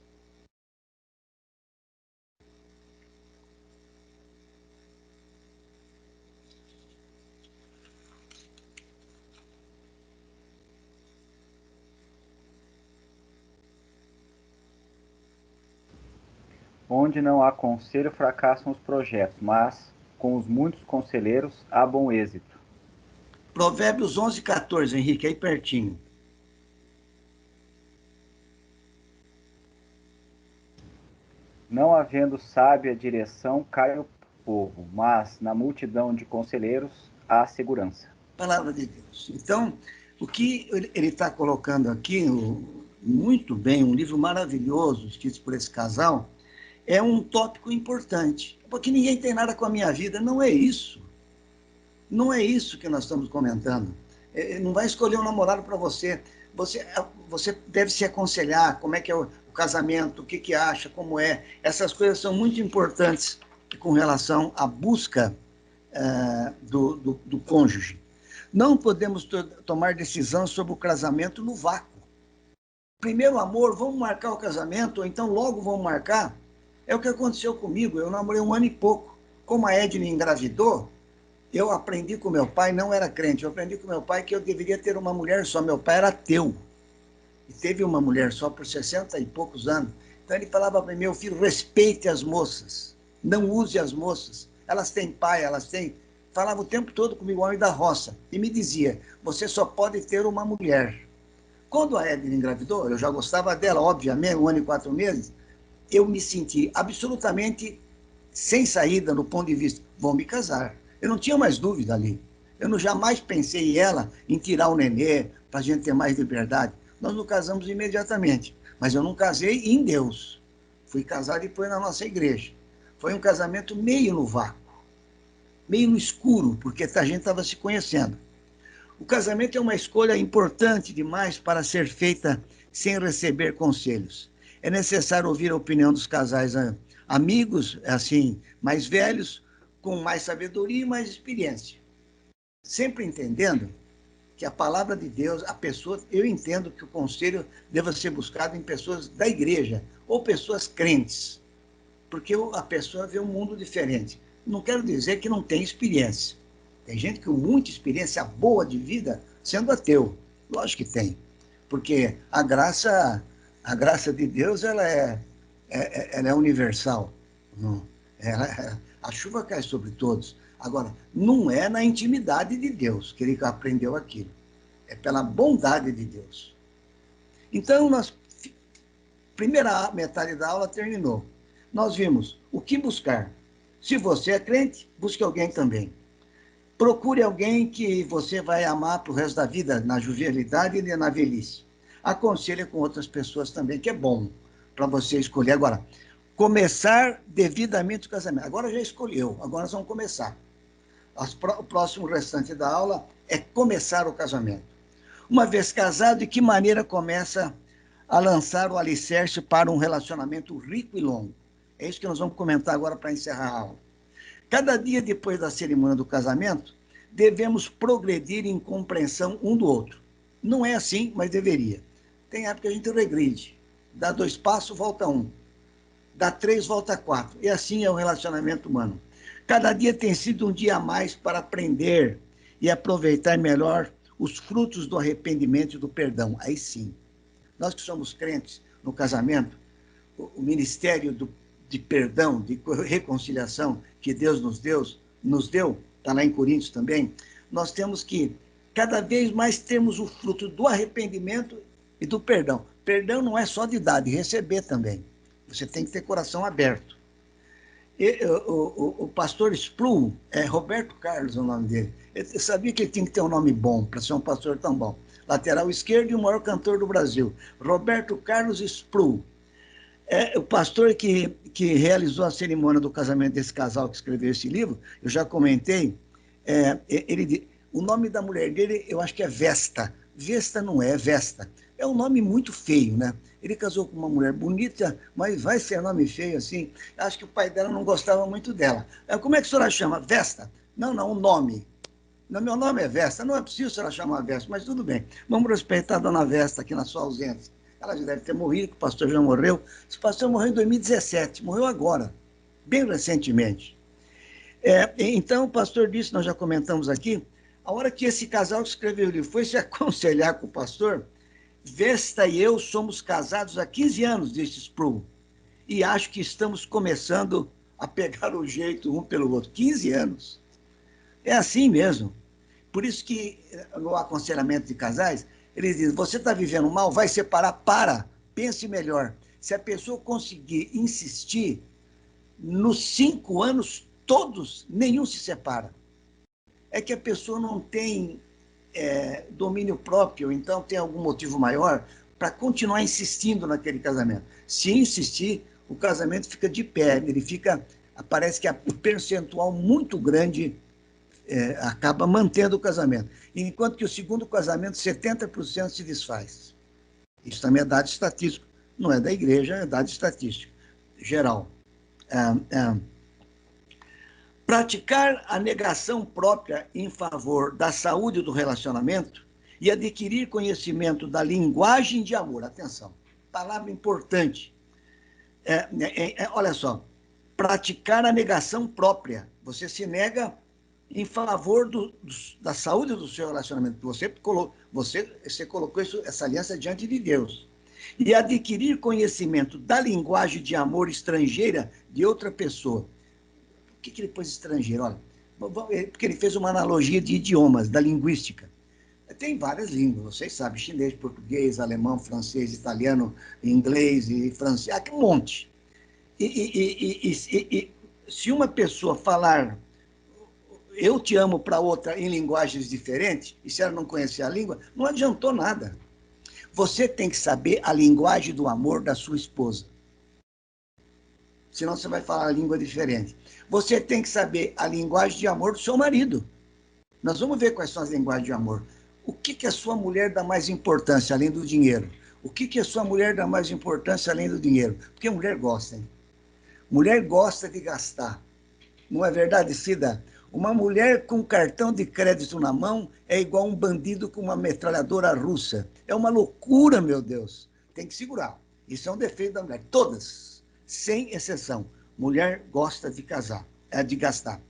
Onde não há conselho, fracassam os projetos, mas com os muitos conselheiros há bom êxito. Provérbios 11, 14, Henrique, aí pertinho. Não havendo sábia direção, cai o povo, mas na multidão de conselheiros há segurança. Palavra de Deus. Então, o que ele está colocando aqui, muito bem, um livro maravilhoso, escrito por esse casal, é um tópico importante. Porque ninguém tem nada com a minha vida. Não é isso. Não é isso que nós estamos comentando. Não vai escolher um namorado para você. Você deve se aconselhar como é que é o casamento, o que acha, como é. Essas coisas são muito importantes com relação à busca do cônjuge. Não podemos tomar decisão sobre o casamento no vácuo. Primeiro amor, vamos marcar o casamento, ou então logo vamos marcar. É o que aconteceu comigo. Eu namorei 1 ano e pouco. Como a Edna engravidou, eu aprendi com meu pai, não era crente, eu aprendi com meu pai que eu deveria ter uma mulher só. Meu pai era ateu. E teve uma mulher só por 60 e poucos anos. Então ele falava para mim, meu filho, respeite as moças. Não use as moças. Elas têm pai, elas têm... Falava o tempo todo comigo, homem da roça. E me dizia, você só pode ter uma mulher. Quando a Edna engravidou, eu já gostava dela, obviamente, 1 ano e 4 meses, eu me senti absolutamente sem saída no ponto de vista, vou me casar. Eu não tinha mais dúvida ali. Eu não jamais pensei em ela, em tirar o nenê, para a gente ter mais liberdade. Nós nos casamos imediatamente, mas eu não casei em Deus. Fui casar depois na nossa igreja. Foi um casamento meio no vácuo, meio no escuro, porque a gente estava se conhecendo. O casamento é uma escolha importante demais para ser feita sem receber conselhos. É necessário ouvir a opinião dos casais amigos, assim, mais velhos, com mais sabedoria e mais experiência. Sempre entendendo que a palavra de Deus, eu entendo que o conselho deva ser buscado em pessoas da igreja ou pessoas crentes, porque a pessoa vê um mundo diferente. Não quero dizer que não tem experiência. Tem gente com muita experiência boa de vida sendo ateu. Lógico que tem. Porque a graça de Deus ela é universal. A chuva cai sobre todos. Agora, não é na intimidade de Deus que ele aprendeu aquilo. É pela bondade de Deus. Então, primeira metade da aula terminou. Nós vimos o que buscar. Se você é crente, busque alguém também. Procure alguém que você vai amar para o resto da vida, na jovialidade e na velhice. Aconselhe com outras pessoas também, que é bom para você escolher. Agora, começar devidamente o casamento. Agora já escolheu, agora nós vamos começar. O próximo restante da aula é começar o casamento. Uma vez casado, de que maneira começa a lançar o alicerce para um relacionamento rico e longo? É isso que nós vamos comentar agora para encerrar a aula. Cada dia depois da cerimônia do casamento, devemos progredir em compreensão um do outro. Não é assim, mas deveria. Tem época que a gente regride. Dá 2 passos, volta 1. Dá 3, volta 4. E assim é o relacionamento humano. Cada dia tem sido um dia a mais para aprender e aproveitar melhor os frutos do arrependimento e do perdão. Aí sim. Nós que somos crentes no casamento, o ministério de perdão, de reconciliação que Deus nos deu, está lá em Coríntios também, nós temos que cada vez mais termos o fruto do arrependimento e do perdão. Perdão não é só de dar, de receber também. Você tem que ter coração aberto. O pastor Sproul, Roberto Carlos é o nome dele, eu sabia que ele tinha que ter um nome bom para ser um pastor tão bom. Lateral esquerdo e o maior cantor do Brasil, Roberto Carlos Sproul. O pastor que realizou a cerimônia do casamento desse casal que escreveu esse livro, eu já comentei, o nome da mulher dele, eu acho que é Vesta. Vesta não é Vesta. É um nome muito feio, né? Ele casou com uma mulher bonita, mas vai ser nome feio assim. Acho que o pai dela não gostava muito dela. Como é que a senhora chama? Vesta? Não, o nome. Não, meu nome é Vesta. Não é possível a senhora chamar Vesta, mas tudo bem. Vamos respeitar a dona Vesta aqui na sua ausência. Ela já deve ter morrido, o pastor já morreu. Esse pastor morreu em 2017, morreu agora, bem recentemente. Então, o pastor disse, nós já comentamos aqui, a hora que esse casal que escreveu o livro foi se aconselhar com o pastor, Vesta e eu somos casados há 15 anos, disse Sproul, e acho que estamos começando a pegar o jeito um pelo outro. 15 anos. É assim mesmo. Por isso que, no aconselhamento de casais, eles dizem, você está vivendo mal, vai separar, pense melhor. Se a pessoa conseguir insistir, nos 5 anos todos, nenhum se separa. É que a pessoa não tem domínio próprio, então tem algum motivo maior para continuar insistindo naquele casamento. Se insistir, o casamento fica de pé, parece que o percentual muito grande acaba mantendo o casamento. Enquanto que o segundo casamento, 70% se desfaz. Isso também é dado estatístico. Não é da igreja, é dado estatístico geral. Praticar a negação própria em favor da saúde do relacionamento e adquirir conhecimento da linguagem de amor. Atenção, palavra importante. Olha só, praticar a negação própria. Você se nega em favor da saúde do seu relacionamento. Você colocou essa aliança diante de Deus. E adquirir conhecimento da linguagem de amor estrangeira de outra pessoa. Por que ele pôs estrangeiro? Olha, porque ele fez uma analogia de idiomas, da linguística. Tem várias línguas, vocês sabem, chinês, português, alemão, francês, italiano, inglês e francês, um monte. E se uma pessoa falar eu te amo para outra em linguagens diferentes, e se ela não conhecer a língua, não adiantou nada. Você tem que saber a linguagem do amor da sua esposa. Senão você vai falar a língua diferente. Você tem que saber a linguagem de amor do seu marido. Nós vamos ver quais são as linguagens de amor. O que a sua mulher dá mais importância, além do dinheiro? O que a sua mulher dá mais importância, além do dinheiro? Porque mulher gosta, hein? Mulher gosta de gastar. Não é verdade, Cida? Uma mulher com cartão de crédito na mão é igual um bandido com uma metralhadora russa. É uma loucura, meu Deus. Tem que segurar. Isso é um defeito da mulher. Todas, sem exceção. Mulher gosta de gastar.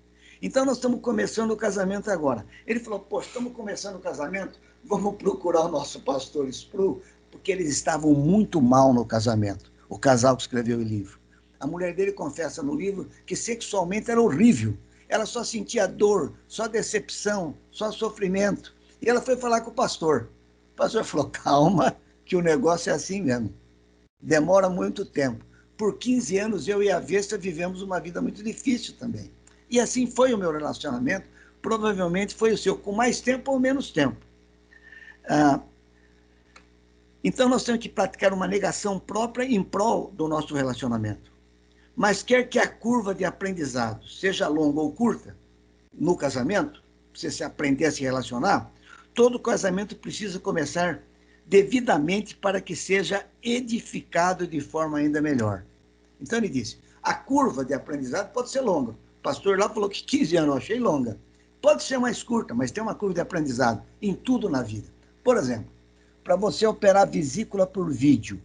Então, nós estamos começando o casamento agora. Ele falou, poxa, estamos começando o casamento, vamos procurar o nosso pastor Sproul, porque eles estavam muito mal no casamento, o casal que escreveu o livro. A mulher dele confessa no livro que sexualmente era horrível. Ela só sentia dor, só decepção, só sofrimento. E ela foi falar com o pastor. O pastor falou, calma, que o negócio é assim mesmo. Demora muito tempo. Por 15 anos, eu e a Vesta vivemos uma vida muito difícil também. E assim foi o meu relacionamento, provavelmente foi o seu, com mais tempo ou menos tempo. Então, nós temos que praticar uma negação própria em prol do nosso relacionamento. Mas quer que a curva de aprendizado seja longa ou curta, no casamento, você se aprender a se relacionar, todo casamento precisa começar devidamente para que seja edificado de forma ainda melhor. Então ele disse, a curva de aprendizado pode ser longa. O pastor lá falou que 15 anos, eu achei longa. Pode ser mais curta, mas tem uma curva de aprendizado em tudo na vida. Por exemplo, para você operar vesícula por vídeo,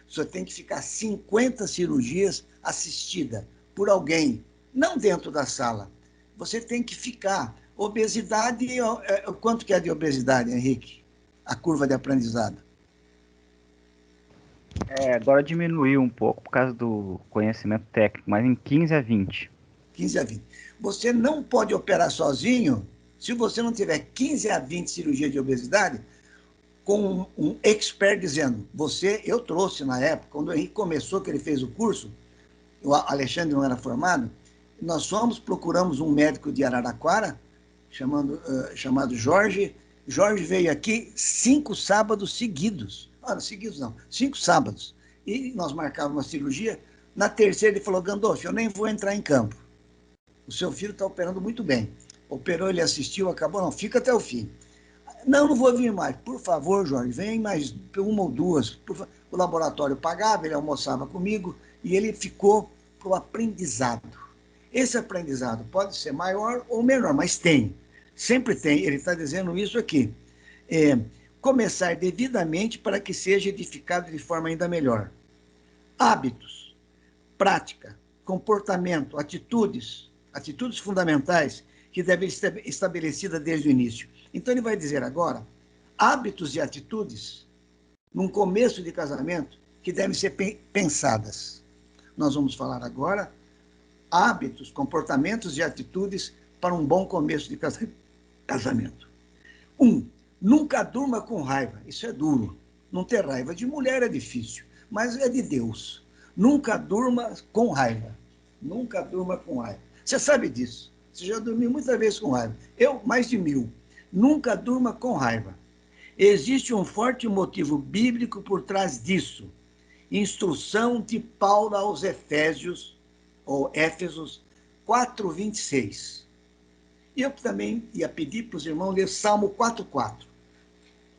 você tem que ficar 50 cirurgias assistida por alguém, não dentro da sala. Você tem que ficar. Obesidade, quanto que é de obesidade, Henrique? A curva de aprendizado. Agora diminuiu um pouco por causa do conhecimento técnico, mas em 15 a 20. 15 a 20. Você não pode operar sozinho se você não tiver 15 a 20 cirurgias de obesidade com um expert dizendo, eu trouxe na época, quando o Henrique começou, que ele fez o curso, o Alexandre não era formado, nós procuramos um médico de Araraquara, chamado Jorge. Jorge veio aqui 5 sábados seguidos. Não, seguidos não, 5 sábados. E nós marcávamos uma cirurgia. Na terceira, ele falou, Gandolfo, eu nem vou entrar em campo. O seu filho está operando muito bem. Operou, ele assistiu, acabou, não, fica até o fim. Não, não vou vir mais. Por favor, Jorge, vem mais uma ou duas. O laboratório pagava, ele almoçava comigo e ele ficou para o aprendizado. Esse aprendizado pode ser maior ou menor, mas tem. Sempre tem. Ele está dizendo isso aqui. Começar devidamente para que seja edificado de forma ainda melhor. Hábitos, prática, comportamento, atitudes fundamentais que devem ser estabelecidas desde o início. Então, ele vai dizer agora hábitos e atitudes, num começo de casamento, que devem ser pensadas. Nós vamos falar agora hábitos, comportamentos e atitudes para um bom começo de casamento. 1. Nunca durma com raiva. Isso é duro. Não ter raiva de mulher é difícil, mas é de Deus. Nunca durma com raiva. Nunca durma com raiva. Você sabe disso. Você já dormiu muitas vezes com raiva. Eu, mais de 1000. Nunca durma com raiva. Existe um forte motivo bíblico por trás disso. Instrução de Paulo aos Efésios, ou Éfesos 4:26. E eu também ia pedir para os irmãos ler Salmo 4:4.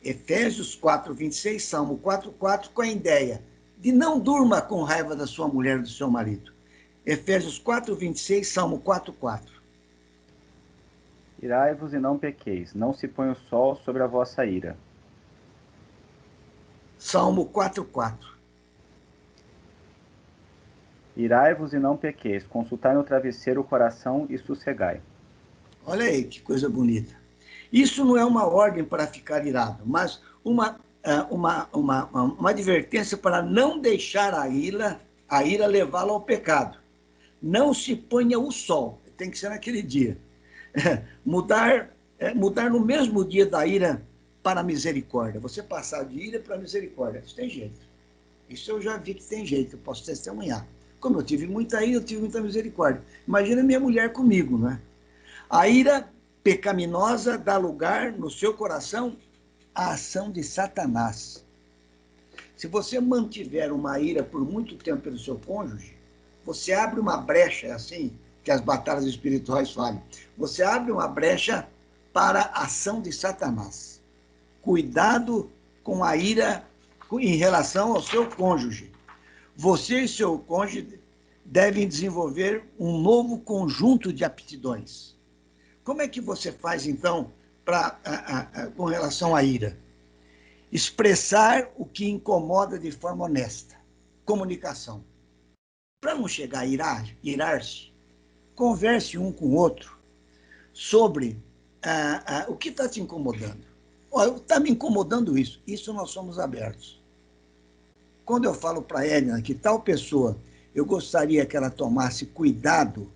Efésios 4:26, Salmo 4:4, com a ideia de não durma com raiva da sua mulher ou do seu marido. Efésios 4:26, Salmo 4:4. Irai-vos e não pequeis, não se põe o sol sobre a vossa ira. Salmo 4:4. Irai-vos e não pequeis, consultai no travesseiro o coração e sossegai. Olha aí, que coisa bonita. Isso não é uma ordem para ficar irado, mas uma advertência para não deixar a ira levá-lo ao pecado. Não se ponha o sol, tem que ser naquele dia. Mudar no mesmo dia da ira para a misericórdia. Você passar de ira para a misericórdia. Isso tem jeito. Isso eu já vi que tem jeito, eu posso testemunhar. Como eu tive muita ira, eu tive muita misericórdia. Imagina minha mulher comigo, né? A ira pecaminosa dá lugar no seu coração à ação de Satanás. Se você mantiver uma ira por muito tempo pelo seu cônjuge, você abre uma brecha, é assim que as batalhas espirituais falam. Você abre uma brecha para a ação de Satanás. Cuidado com a ira em relação ao seu cônjuge. Você e seu cônjuge devem desenvolver um novo conjunto de aptidões. Como é que você faz, então, com relação à ira? Expressar o que incomoda de forma honesta. Comunicação. Para não chegar a irar-se, converse um com o outro sobre o que está te incomodando. Está me incomodando isso. Isso nós somos abertos. Quando eu falo para a Edna que tal pessoa, eu gostaria que ela tomasse cuidado,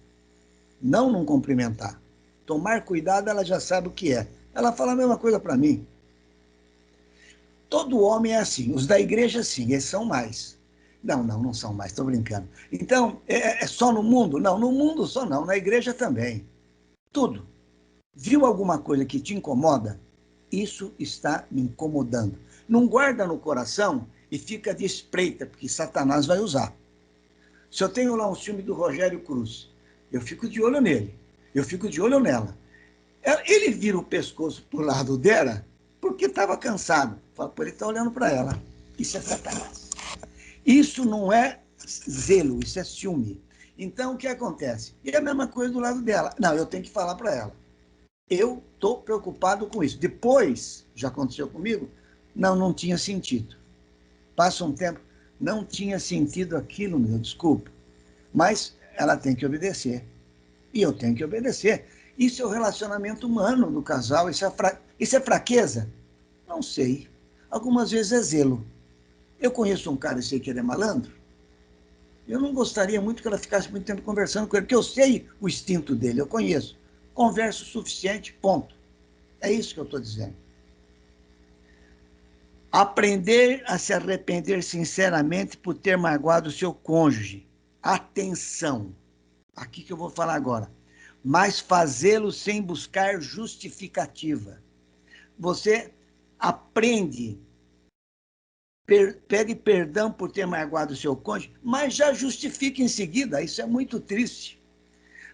não cumprimentar. Tomar cuidado, ela já sabe o que é. Ela fala a mesma coisa para mim. Todo homem é assim. Os da igreja, sim, eles são mais. Não são mais, estou brincando. Então, é só no mundo? Não, no mundo só não, na igreja também. Tudo. Viu alguma coisa que te incomoda? Isso está me incomodando. Não guarda no coração e fica de espreita, porque Satanás vai usar. Se eu tenho lá um filme do Rogério Cruz, eu fico de olho nele, eu fico de olho nela. Ele vira o pescoço para o lado dela porque estava cansado. Fala, ele está olhando para ela. Isso é Satanás. Isso não é zelo, isso é ciúme. Então, o que acontece? E é a mesma coisa do lado dela. Não, eu tenho que falar para ela. Eu estou preocupado com isso. Depois, já aconteceu comigo, não tinha sentido. Passa um tempo, não tinha sentido aquilo, meu, desculpa. Mas ela tem que obedecer. E eu tenho que obedecer. Isso é o relacionamento humano do casal. Isso é fraqueza? Não sei. Algumas vezes é zelo. Eu conheço um cara e sei que ele é malandro. Eu não gostaria muito que ela ficasse muito tempo conversando com ele, porque eu sei o instinto dele, eu conheço. Converso o suficiente, ponto. É isso que eu estou dizendo. Aprender a se arrepender sinceramente por ter magoado o seu cônjuge. Atenção. Aqui que eu vou falar agora. Mas fazê-lo sem buscar justificativa. Você aprende pede perdão por ter magoado o seu cônjuge, mas já justifica em seguida. Isso é muito triste.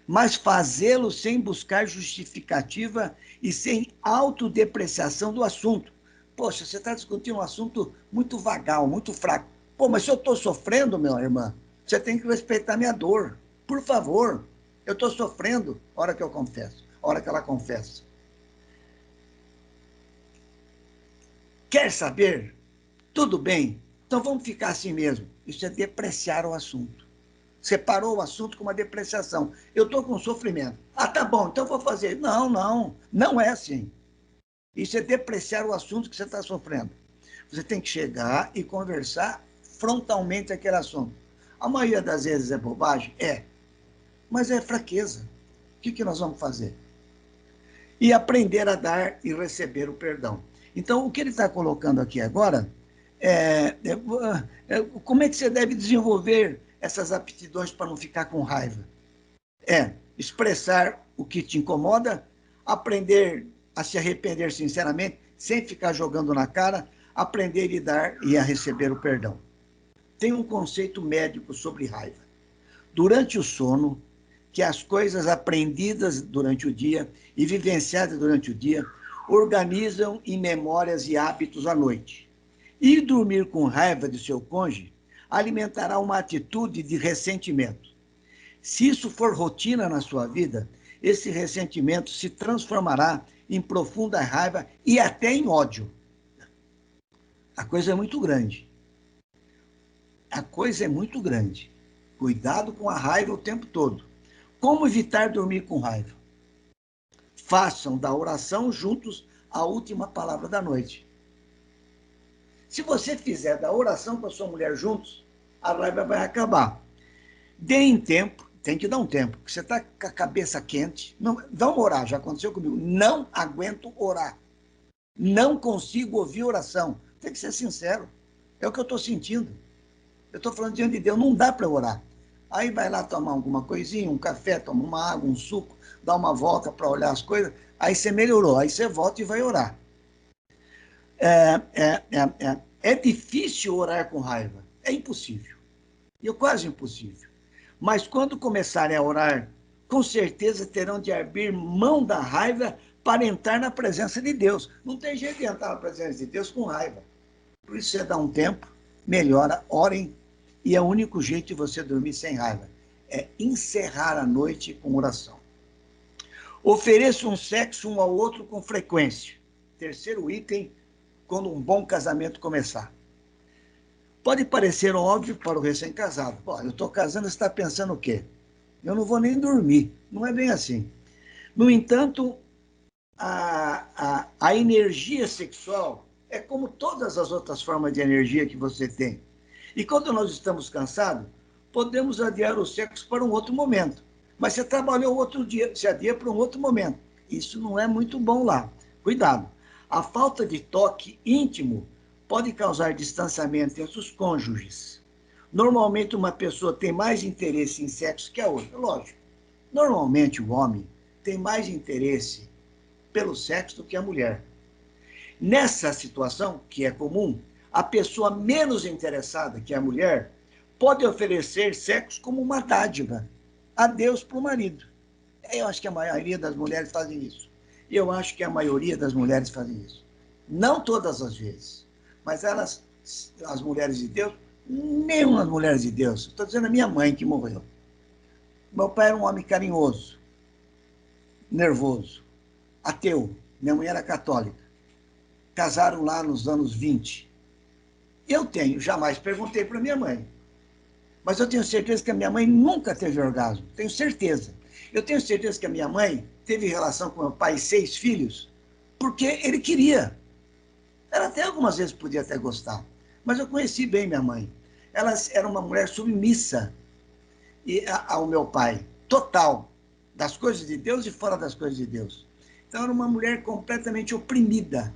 Mas fazê-lo sem buscar justificativa e sem autodepreciação do assunto. Poxa, você está discutindo um assunto muito vagal, muito fraco. Pô, mas se eu estou sofrendo, minha irmã, você tem que respeitar minha dor. Por favor, eu estou sofrendo a hora que eu confesso, a hora que ela confessa. Quer saber? Tudo bem, então vamos ficar assim mesmo. Isso é depreciar o assunto. Separou o assunto com uma depreciação. Eu estou com sofrimento. Ah, tá bom, então vou fazer. Não, não, não é assim. Isso é depreciar o assunto que você está sofrendo. Você tem que chegar e conversar frontalmente aquele assunto. A maioria das vezes é bobagem? É. Mas é fraqueza. O que nós vamos fazer? E aprender a dar e receber o perdão. Então, o que ele está colocando aqui agora como é que você deve desenvolver essas aptidões para não ficar com raiva? Expressar o que te incomoda, aprender a se arrepender sinceramente, sem ficar jogando na cara, aprender a lidar e a receber o perdão. Tem um conceito médico sobre raiva. Durante o sono, que as coisas aprendidas durante o dia e vivenciadas durante o dia organizam em memórias e hábitos à noite. Ir dormir com raiva de seu cônjuge alimentará uma atitude de ressentimento. Se isso for rotina na sua vida, esse ressentimento se transformará em profunda raiva e até em ódio. A coisa é muito grande. A coisa é muito grande. Cuidado com a raiva o tempo todo. Como evitar dormir com raiva? Façam da oração juntos a última palavra da noite. Se você fizer da oração com a sua mulher juntos, a raiva vai acabar. Deem tempo, tem que dar um tempo, porque você está com a cabeça quente. Não, vamos orar, já aconteceu comigo. Não aguento orar. Não consigo ouvir oração. Tem que ser sincero. É o que eu estou sentindo. Eu estou falando diante de Deus, não dá para orar. Aí vai lá tomar alguma coisinha, um café, toma uma água, um suco, dá uma volta para olhar as coisas, aí você melhorou, aí você volta e vai orar. É difícil orar com raiva. É impossível. E é quase impossível. Mas quando começarem a orar, com certeza terão de abrir mão da raiva para entrar na presença de Deus. Não tem jeito de entrar na presença de Deus com raiva. Por isso você dá um tempo, melhora, orem, e é o único jeito de você dormir sem raiva. É encerrar a noite com oração. Ofereça um sexo um ao outro com frequência. Terceiro item, quando um bom casamento começar. Pode parecer óbvio para o recém-casado. Eu estou casando, você está pensando o quê? Eu não vou nem dormir. Não é bem assim. No entanto, a energia sexual é como todas as outras formas de energia que você tem. E quando nós estamos cansados, podemos adiar o sexo para um outro momento. Mas você trabalhou outro dia, se adia para um outro momento. Isso não é muito bom lá. Cuidado. A falta de toque íntimo pode causar distanciamento entre os cônjuges. Normalmente, uma pessoa tem mais interesse em sexo que a outra. Lógico. Normalmente, o homem tem mais interesse pelo sexo do que a mulher. Nessa situação, que é comum, a pessoa menos interessada, que é a mulher, pode oferecer sexo como uma dádiva a Deus para o marido. Eu acho que a maioria das mulheres fazem isso. Eu acho que a maioria das mulheres fazem isso. Não todas as vezes, mas elas, as mulheres de Deus, nenhuma das mulheres de Deus. Estou dizendo a minha mãe que morreu. Meu pai era um homem carinhoso, nervoso, ateu. Minha mãe era católica. Casaram lá nos anos 20. Jamais perguntei para minha mãe. Mas eu tenho certeza que a minha mãe nunca teve orgasmo. Tenho certeza. Eu tenho certeza que a minha mãe teve relação com meu pai, 6 filhos, porque ele queria. Ela até algumas vezes podia até gostar. Mas eu conheci bem minha mãe. Ela era uma mulher submissa ao meu pai. Total. Das coisas de Deus e fora das coisas de Deus. Então, era uma mulher completamente oprimida.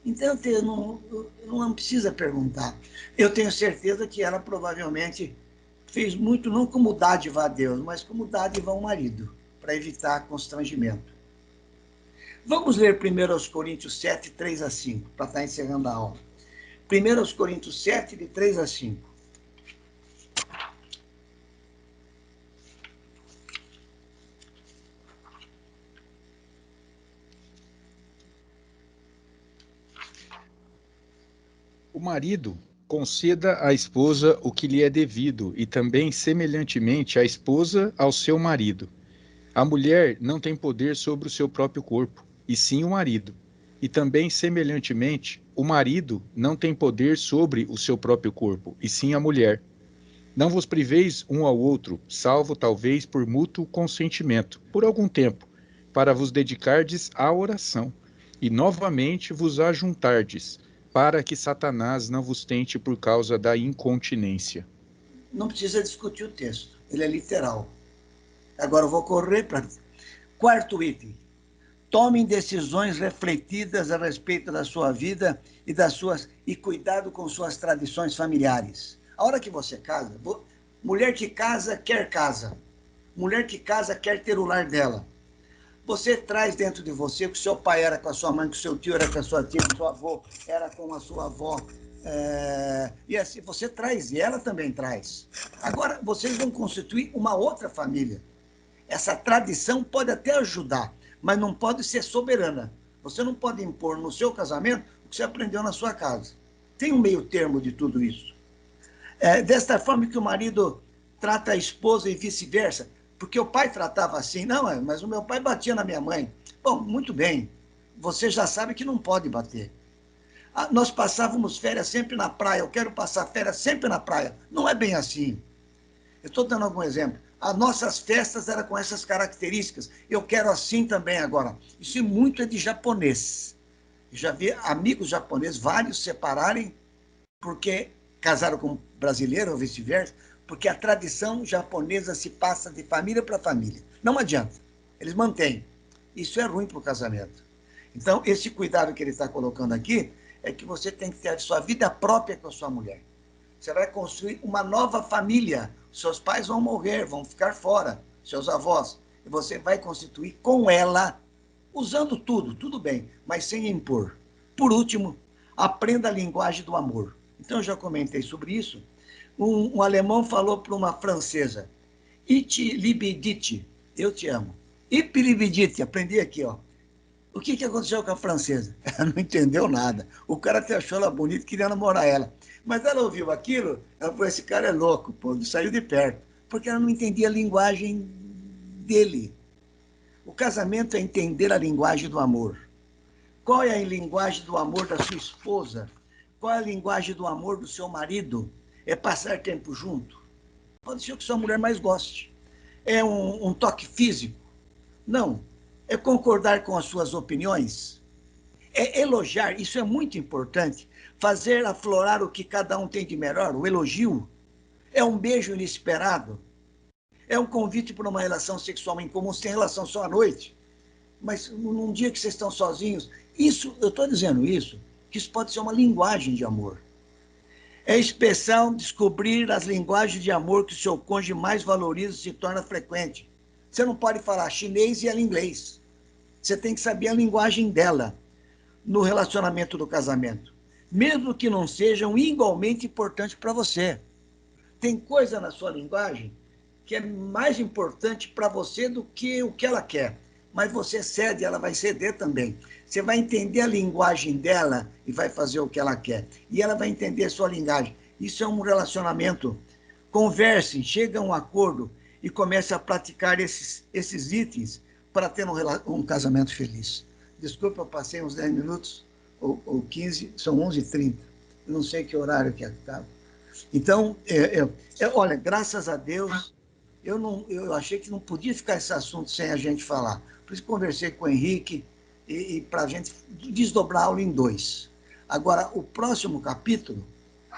Então, não precisa perguntar. Eu tenho certeza que ela provavelmente fez muito, não como dádiva a Deus, mas como dádiva ao marido, para evitar constrangimento. Vamos ler primeiro aos Coríntios 7, 3 a 5, para estar encerrando a aula. 1 Coríntios 7, de 3 a 5. O marido conceda à esposa o que lhe é devido, e também, semelhantemente, a esposa ao seu marido. A mulher não tem poder sobre o seu próprio corpo, e sim o marido. E também, semelhantemente, o marido não tem poder sobre o seu próprio corpo, e sim a mulher. Não vos priveis um ao outro, salvo talvez por mútuo consentimento, por algum tempo, para vos dedicardes à oração, e novamente vos ajuntardes, para que Satanás não vos tente por causa da incontinência. Não precisa discutir o texto, ele é literal. Agora eu vou correr para... Quarto item. Tomem decisões refletidas a respeito da sua vida e cuidado com suas tradições familiares. A hora que você casa, mulher que casa quer casa. Mulher que casa quer ter o lar dela. Você traz dentro de você que o seu pai era com a sua mãe, que o seu tio era com a sua tia, que o seu avô era com a sua avó. E assim, você traz, e ela também traz. Agora, vocês vão constituir uma outra família. Essa tradição pode até ajudar, mas não pode ser soberana. Você não pode impor no seu casamento o que você aprendeu na sua casa. Tem um meio termo de tudo isso. Desta forma que o marido trata a esposa e vice-versa, porque o pai tratava assim, não, mas o meu pai batia na minha mãe. Bom, muito bem, você já sabe que não pode bater. Nós passávamos férias sempre na praia, eu quero passar férias sempre na praia. Não é bem assim. Eu estou dando algum exemplo. As nossas festas eram com essas características. Eu quero assim também agora. Isso muito é de japonês. Eu já vi amigos japoneses, vários separarem porque casaram com brasileiro ou vice-versa, porque a tradição japonesa se passa de família para família. Não adianta. Eles mantêm. Isso é ruim para o casamento. Então, esse cuidado que ele está colocando aqui é que você tem que ter a sua vida própria com a sua mulher. Você vai construir uma nova família. Seus pais vão morrer, vão ficar fora, seus avós. E você vai constituir com ela, usando tudo bem, mas sem impor. Por último, aprenda a linguagem do amor. Então, eu já comentei sobre isso. Um alemão falou para uma francesa, Ich liebe dich, eu te amo. Ich liebe dich, aprendi aqui, ó. O que aconteceu com a francesa? Ela não entendeu nada. O cara até achou ela bonita, queria namorar ela. Mas ela ouviu aquilo, ela falou, esse cara é louco, pô, saiu de perto. Porque ela não entendia a linguagem dele. O casamento é entender a linguagem do amor. Qual é a linguagem do amor da sua esposa? Qual é a linguagem do amor do seu marido? É passar tempo junto? Pode ser o que sua mulher mais goste. É um toque físico? Não. É concordar com as suas opiniões? É elogiar, isso é muito importante. Fazer aflorar o que cada um tem de melhor, o elogio. É um beijo inesperado. É um convite para uma relação sexual incomum, sem relação só à noite. Mas num dia que vocês estão sozinhos, isso, eu estou dizendo isso, que isso pode ser uma linguagem de amor. É especial descobrir as linguagens de amor que o seu cônjuge mais valoriza e se torna frequente. Você não pode falar chinês e ela inglês. Você tem que saber a linguagem dela no relacionamento do casamento, mesmo que não sejam igualmente importantes para você. Tem coisa na sua linguagem que é mais importante para você do que o que ela quer, mas você cede, ela vai ceder também. Você vai entender a linguagem dela e vai fazer o que ela quer, e ela vai entender a sua linguagem. Isso é um relacionamento. Conversem, cheguem a um acordo e comecem a praticar esses itens para ter um casamento feliz. Desculpa, eu passei uns 10 minutos, ou 15, são 11h30. Eu não sei que horário que acaba. Então, olha, graças a Deus, eu achei que não podia ficar esse assunto sem a gente falar. Por isso conversei com o Henrique e para a gente desdobrar a aula em 2. Agora, o próximo capítulo,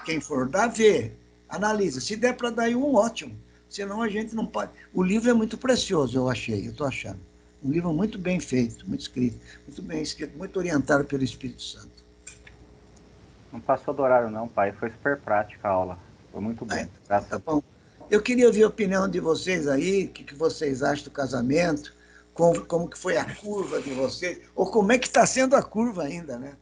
quem for dar, vê, analisa. Se der para dar um, ótimo. Senão a gente não pode... O livro é muito precioso, eu estou achando. Um livro muito bem feito, muito escrito, muito orientado pelo Espírito Santo. Não passou do horário não, pai. Foi super prática a aula. Foi muito bom. Graças a Deus. Eu queria ouvir a opinião de vocês aí, o que vocês acham do casamento, como que foi a curva de vocês, ou como é que está sendo a curva ainda, né?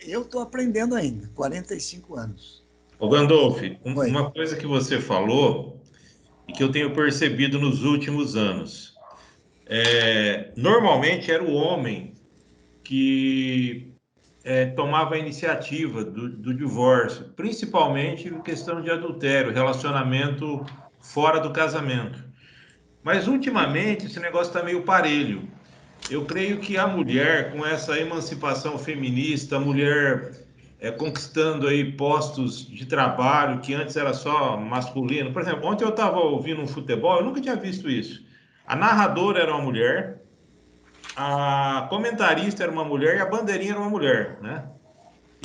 Eu estou aprendendo ainda, 45 anos. Ô Gandolf, Oi. uma coisa que você falou e que eu tenho percebido nos últimos anos. Normalmente era o homem que tomava a iniciativa do divórcio, principalmente em questão de adultério, relacionamento fora do casamento. Mas ultimamente esse negócio está meio parelho. Eu creio que a mulher, com essa emancipação feminista, a mulher conquistando aí postos de trabalho que antes era só masculino. Por exemplo, ontem eu estava ouvindo um futebol, eu nunca tinha visto isso. A narradora era uma mulher, a comentarista era uma mulher e a bandeirinha era uma mulher, né?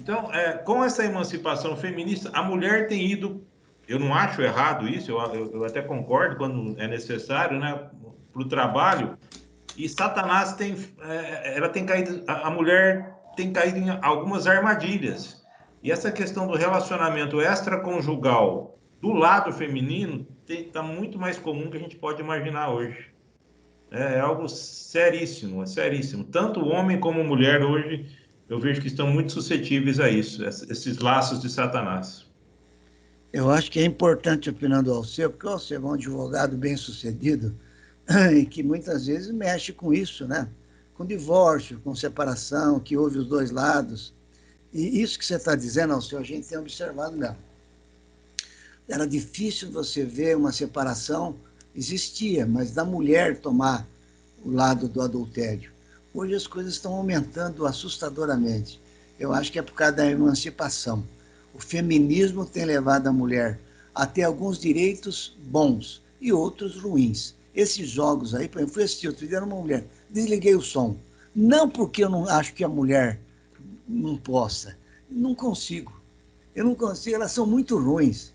Então, com essa emancipação feminista, a mulher tem ido, eu não acho errado isso, eu até concordo quando é necessário, né, para o trabalho, e Satanás ela tem caído, a mulher tem caído em algumas armadilhas. E essa questão do relacionamento extraconjugal do lado feminino está muito mais comum do que a gente pode imaginar hoje. É algo seríssimo, é seríssimo. Tanto o homem como a mulher hoje, eu vejo que estão muito suscetíveis a isso, esses laços de Satanás. Eu acho que é importante opinando ao Alceu, porque o Alceu é um advogado bem-sucedido e que muitas vezes mexe com isso, né? Com divórcio, com separação, que houve os dois lados. E isso que você está dizendo, Alceu, a gente tem observado mesmo. Era difícil você ver uma separação, existia, mas da mulher tomar o lado do adultério. Hoje as coisas estão aumentando assustadoramente. Eu acho que é por causa da emancipação. O feminismo tem levado a mulher a ter alguns direitos bons e outros ruins. Esses jogos aí, por exemplo, fui assistir outro dia, era uma mulher, desliguei o som. Não porque eu não acho que a mulher não possa, não consigo. Eu não consigo, elas são muito ruins.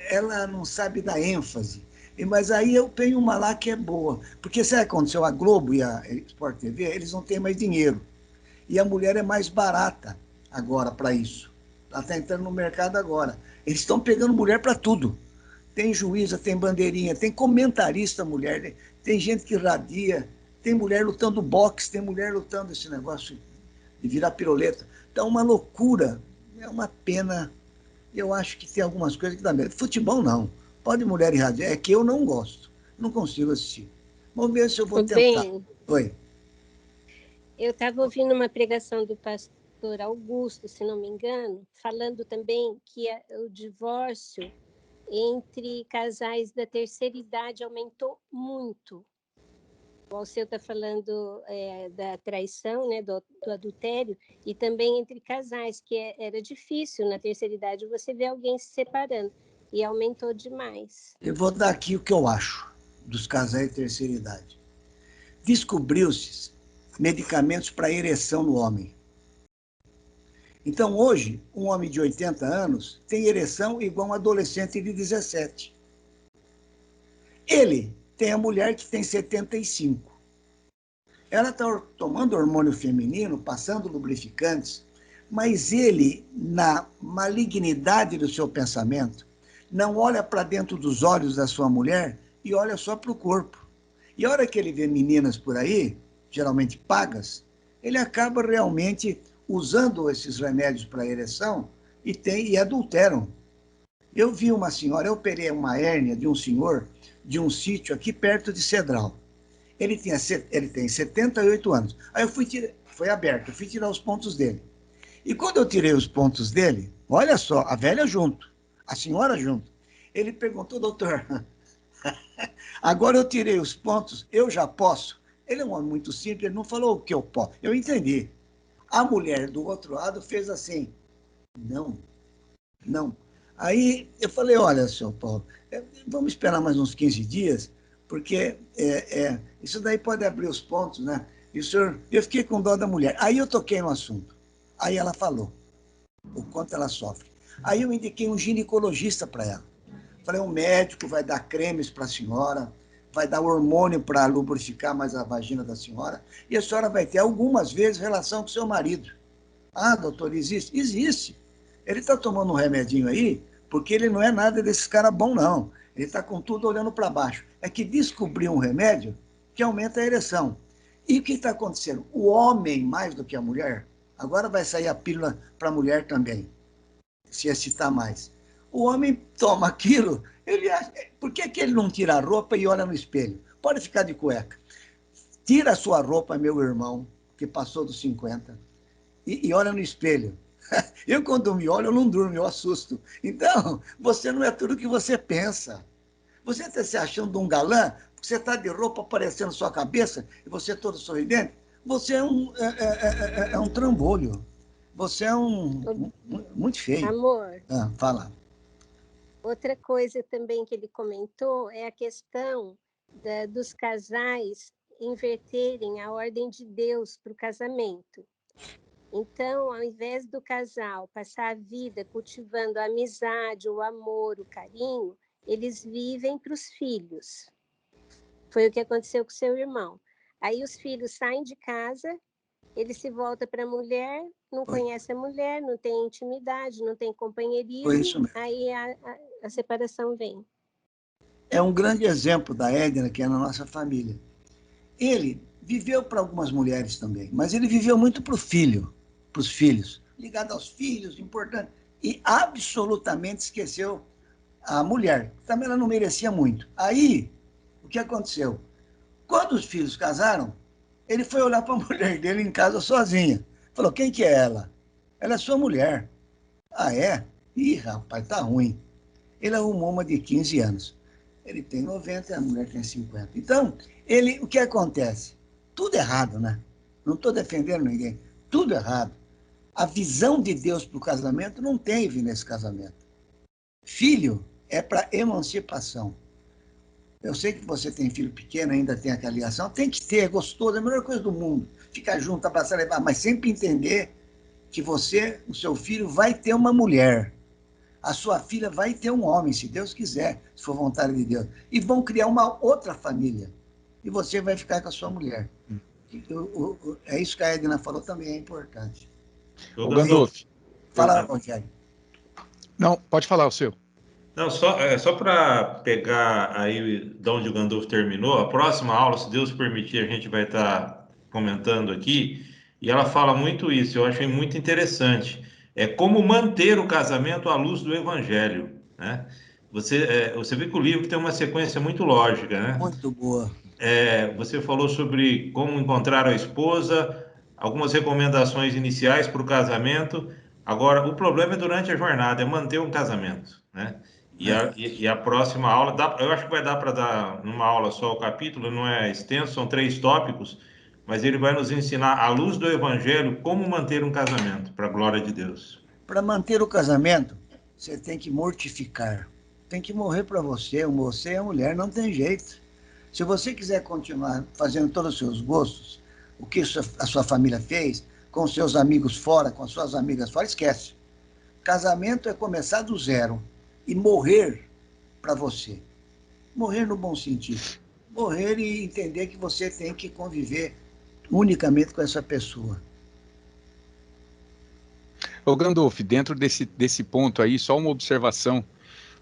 Ela não sabe dar ênfase. Mas aí eu tenho uma lá que é boa. Porque sabe o que aconteceu? A Globo e a Sport TV, eles não têm mais dinheiro. E a mulher é mais barata agora para isso. Ela está entrando no mercado agora. Eles estão pegando mulher para tudo. Tem juíza, tem bandeirinha, tem comentarista mulher, tem gente que radia, tem mulher lutando boxe, tem mulher lutando esse negócio de virar piroleta. Então, uma loucura. É uma pena. Eu acho que tem algumas coisas que dá medo. Futebol, não. Pode mulher irradiar. É que eu não gosto. Não consigo assistir. Vamos ver se eu vou tentar. Bem, Oi. eu estava ouvindo uma pregação do pastor Augusto, se não me engano, falando também que o divórcio entre casais da terceira idade aumentou muito. O Alceu está falando da traição, né, do adultério, e também entre casais, que era difícil na terceira idade você ver alguém se separando, e aumentou demais. Eu vou dar aqui o que eu acho dos casais de terceira idade. Descobriu-se medicamentos para ereção no homem. Então, hoje, um homem de 80 anos tem ereção igual um adolescente de 17. Ele tem a mulher que tem 75. Ela está tomando hormônio feminino, passando lubrificantes, mas ele, na malignidade do seu pensamento, não olha para dentro dos olhos da sua mulher e olha só para o corpo. E a hora que ele vê meninas por aí, geralmente pagas, ele acaba realmente usando esses remédios para ereção e adulteram. Eu vi uma senhora, eu operei uma hérnia de um senhor de um sítio aqui perto de Cedral. Ele tem 78 anos. Aí eu foi aberto, eu fui tirar os pontos dele. E quando eu tirei os pontos dele, olha só, a velha junto, a senhora junto. Ele perguntou, doutor, agora eu tirei os pontos, eu já posso? Ele é um homem muito simples, ele não falou o que eu posso. Eu entendi. A mulher do outro lado fez assim, não, não. Aí eu falei, olha, senhor Paulo, vamos esperar mais uns 15 dias, porque isso daí pode abrir os pontos, né? E o senhor, eu fiquei com dó da mulher. Aí eu toquei no assunto. Aí ela falou o quanto ela sofre. Aí eu indiquei um ginecologista para ela. Falei, um médico vai dar cremes para a senhora, vai dar hormônio para lubrificar mais a vagina da senhora, e a senhora vai ter algumas vezes relação com seu marido. Ah, doutor, existe? Existe. Ele está tomando um remedinho aí, porque ele não é nada desses caras bom, não. Ele está com tudo olhando para baixo. É que descobriu um remédio que aumenta a ereção. E o que está acontecendo? O homem, mais do que a mulher, Agora vai sair a pílula para a mulher também, se excitar mais. O homem toma aquilo, ele acha, por que ele não tira a roupa e olha no espelho? Pode ficar de cueca. Tira a sua roupa, meu irmão, que passou dos 50, e olha no espelho. Eu, quando me olho, eu não durmo, eu assusto. Então, você não é tudo que você pensa. Você está se achando um galã, porque você está de roupa aparecendo sua cabeça, e você todo sorridente. Você é um trambolho. Você é muito feio. Amor, Fala. outra coisa também que ele comentou é a questão dos casais inverterem a ordem de Deus para o casamento. Então, ao invés do casal passar a vida cultivando a amizade, o amor, o carinho, eles vivem para os filhos. Foi o que aconteceu com seu irmão. Aí os filhos saem de casa, ele se volta para a mulher, não conhece a mulher, não tem intimidade, não tem companheirismo, Foi isso mesmo. Aí a separação vem. É um grande exemplo da Edna, que é na nossa família. Ele viveu para algumas mulheres também, mas ele viveu muito para os filhos, ligado aos filhos, importante, e absolutamente esqueceu a mulher. Também ela não merecia muito. Aí, o que aconteceu? Quando os filhos casaram, ele foi olhar para a mulher dele em casa sozinha. Falou, quem que é ela? Ela é sua mulher. Ah, é? Ih, rapaz, tá ruim. Ele arrumou uma de 15 anos. Ele tem 90 e a mulher tem 50. Então, o que acontece? Tudo errado, né? Não estou defendendo ninguém. Tudo errado. A visão de Deus para o casamento não teve nesse casamento. Filho é para emancipação. Eu sei que você tem filho pequeno, ainda tem aquela ligação, tem que ter, é gostoso, é a melhor coisa do mundo. Ficar junto, abraçar, levar, mas sempre entender que você, o seu filho, vai ter uma mulher. A sua filha vai ter um homem, se Deus quiser, se for vontade de Deus. E vão criar uma outra família. E você vai ficar com a sua mulher. É isso que a Edna falou também, é importante. O Gandolf. Fala, Rogério. Não, pode falar o seu. Não, só para pegar aí de onde o Gandolf terminou, a próxima aula, se Deus permitir, a gente vai estar comentando aqui, e ela fala muito isso, eu achei muito interessante. É como manter o casamento à luz do Evangelho, né? Você vê que o livro tem uma sequência muito lógica, né? Muito boa. Você falou sobre como encontrar a esposa, algumas recomendações iniciais para o casamento. Agora, o problema é durante a jornada, é manter um casamento, né? E a próxima aula, eu acho que vai dar para dar numa aula só o capítulo, não é extenso, são 3 tópicos, mas ele vai nos ensinar, à luz do Evangelho, como manter um casamento, para a glória de Deus. Para manter o casamento, você tem que mortificar. Tem que morrer para você e a mulher, não tem jeito. Se você quiser continuar fazendo todos os seus gostos, o que a sua família fez, com seus amigos fora, com as suas amigas fora, esquece. Casamento é começar do zero e morrer para você. Morrer no bom sentido. Morrer e entender que você tem que conviver unicamente com essa pessoa. Ô Gandolf, dentro desse ponto aí, só uma observação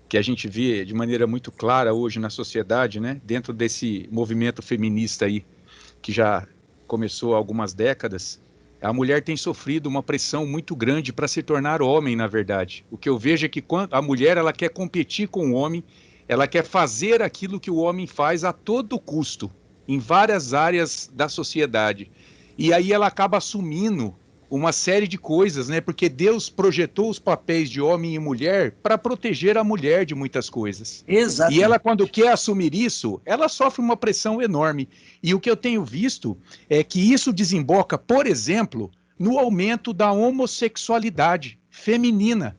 que a gente vê de maneira muito clara hoje na sociedade, né? Dentro desse movimento feminista aí, que já começou há algumas décadas, a mulher tem sofrido uma pressão muito grande para se tornar homem, na verdade. O que eu vejo é que quando a mulher ela quer competir com o homem, ela quer fazer aquilo que o homem faz a todo custo, em várias áreas da sociedade. E aí ela acaba assumindo uma série de coisas, né? Porque Deus projetou os papéis de homem e mulher para proteger a mulher de muitas coisas. Exatamente. E ela, quando quer assumir isso, ela sofre uma pressão enorme. E o que eu tenho visto é que isso desemboca, por exemplo, no aumento da homossexualidade feminina.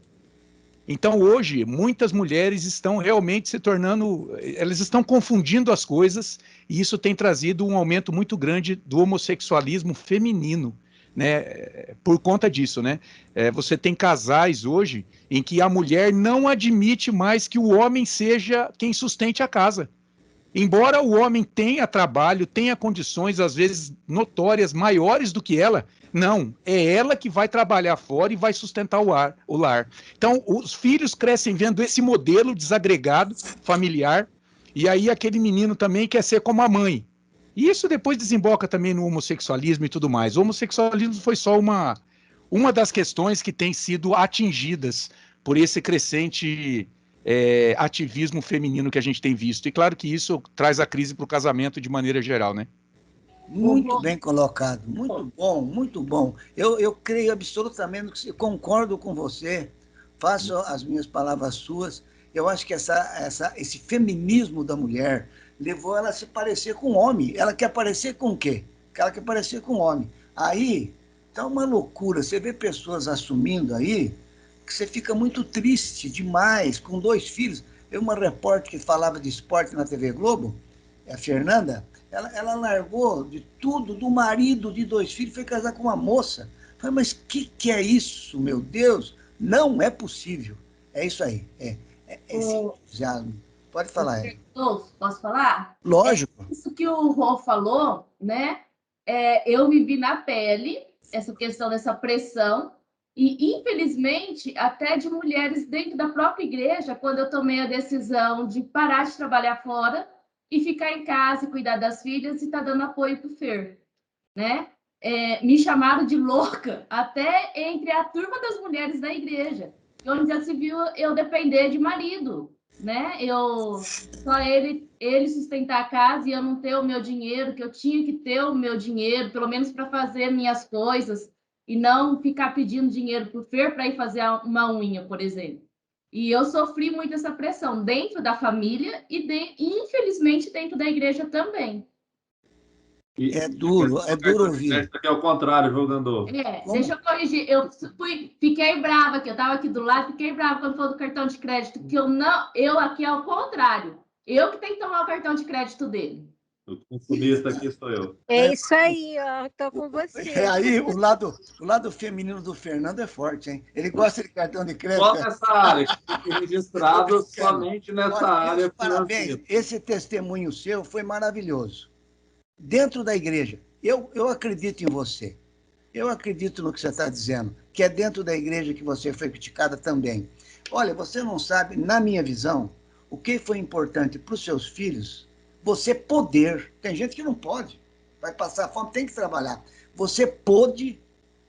Então, hoje, muitas mulheres estão realmente se tornando, elas estão confundindo as coisas, e isso tem trazido um aumento muito grande do homossexualismo feminino, né? Por conta disso, né? Você tem casais hoje em que a mulher não admite mais que o homem seja quem sustente a casa. Embora o homem tenha trabalho, tenha condições, às vezes notórias, maiores do que ela, não, é ela que vai trabalhar fora e vai sustentar o lar. Então, os filhos crescem vendo esse modelo desagregado, familiar, e aí aquele menino também quer ser como a mãe. E isso depois desemboca também no homossexualismo e tudo mais. O homossexualismo foi só uma das questões que tem sido atingidas por esse crescente ativismo feminino que a gente tem visto. E claro que isso traz a crise para o casamento de maneira geral, né? Muito bem colocado, muito bom, muito bom. Eu creio absolutamente, concordo com você, faço as minhas palavras suas. Eu acho que esse feminismo da mulher levou ela a se parecer com homem. Ela quer parecer com o quê? Ela quer parecer com homem. Aí tá uma loucura. Você vê pessoas assumindo aí que você fica muito triste demais, com 2 filhos. Eu, uma repórter que falava de esporte na TV Globo, a Fernanda, ela largou de tudo, do marido de 2 filhos, foi casar com uma moça. Eu falei, mas que é isso, meu Deus? Não é possível. É isso aí. Já pode falar. Posso falar? Lógico. Isso que o Rô falou, né? Eu vivi na pele essa questão dessa pressão e, infelizmente, até de mulheres dentro da própria igreja, quando eu tomei a decisão de parar de trabalhar fora e ficar em casa e cuidar das filhas e tá dando apoio para o Fer, né? Me chamaram de louca até entre a turma das mulheres da igreja, onde já se viu eu depender de marido, né? Só ele sustentar a casa e eu não ter o meu dinheiro, que eu tinha que ter o meu dinheiro, pelo menos para fazer minhas coisas, e não ficar pedindo dinheiro para o Fer para ir fazer uma unha, por exemplo. E eu sofri muito essa pressão dentro da família e, infelizmente, dentro da igreja também. É duro ouvir. Aqui é o contrário, viu, Gandolfo? Deixa eu corrigir. Fiquei brava aqui. Eu estava aqui do lado, fiquei brava quando falou do cartão de crédito, que eu aqui é o contrário. Eu que tenho que tomar o cartão de crédito dele. O consumista aqui sou eu. É isso aí, ó. Estou com você. Aí o lado feminino do Fernando é forte, hein? Ele gosta de cartão de crédito. Só nessa área, que fique registrado somente nessa área. Parabéns. Esse testemunho seu foi maravilhoso. Dentro da igreja, eu acredito em você. Eu acredito no que você está dizendo, que é dentro da igreja que você foi criticada também. Olha, você não sabe, na minha visão, o que foi importante para os seus filhos, você poder. Tem gente que não pode, vai passar fome, tem que trabalhar. Você pôde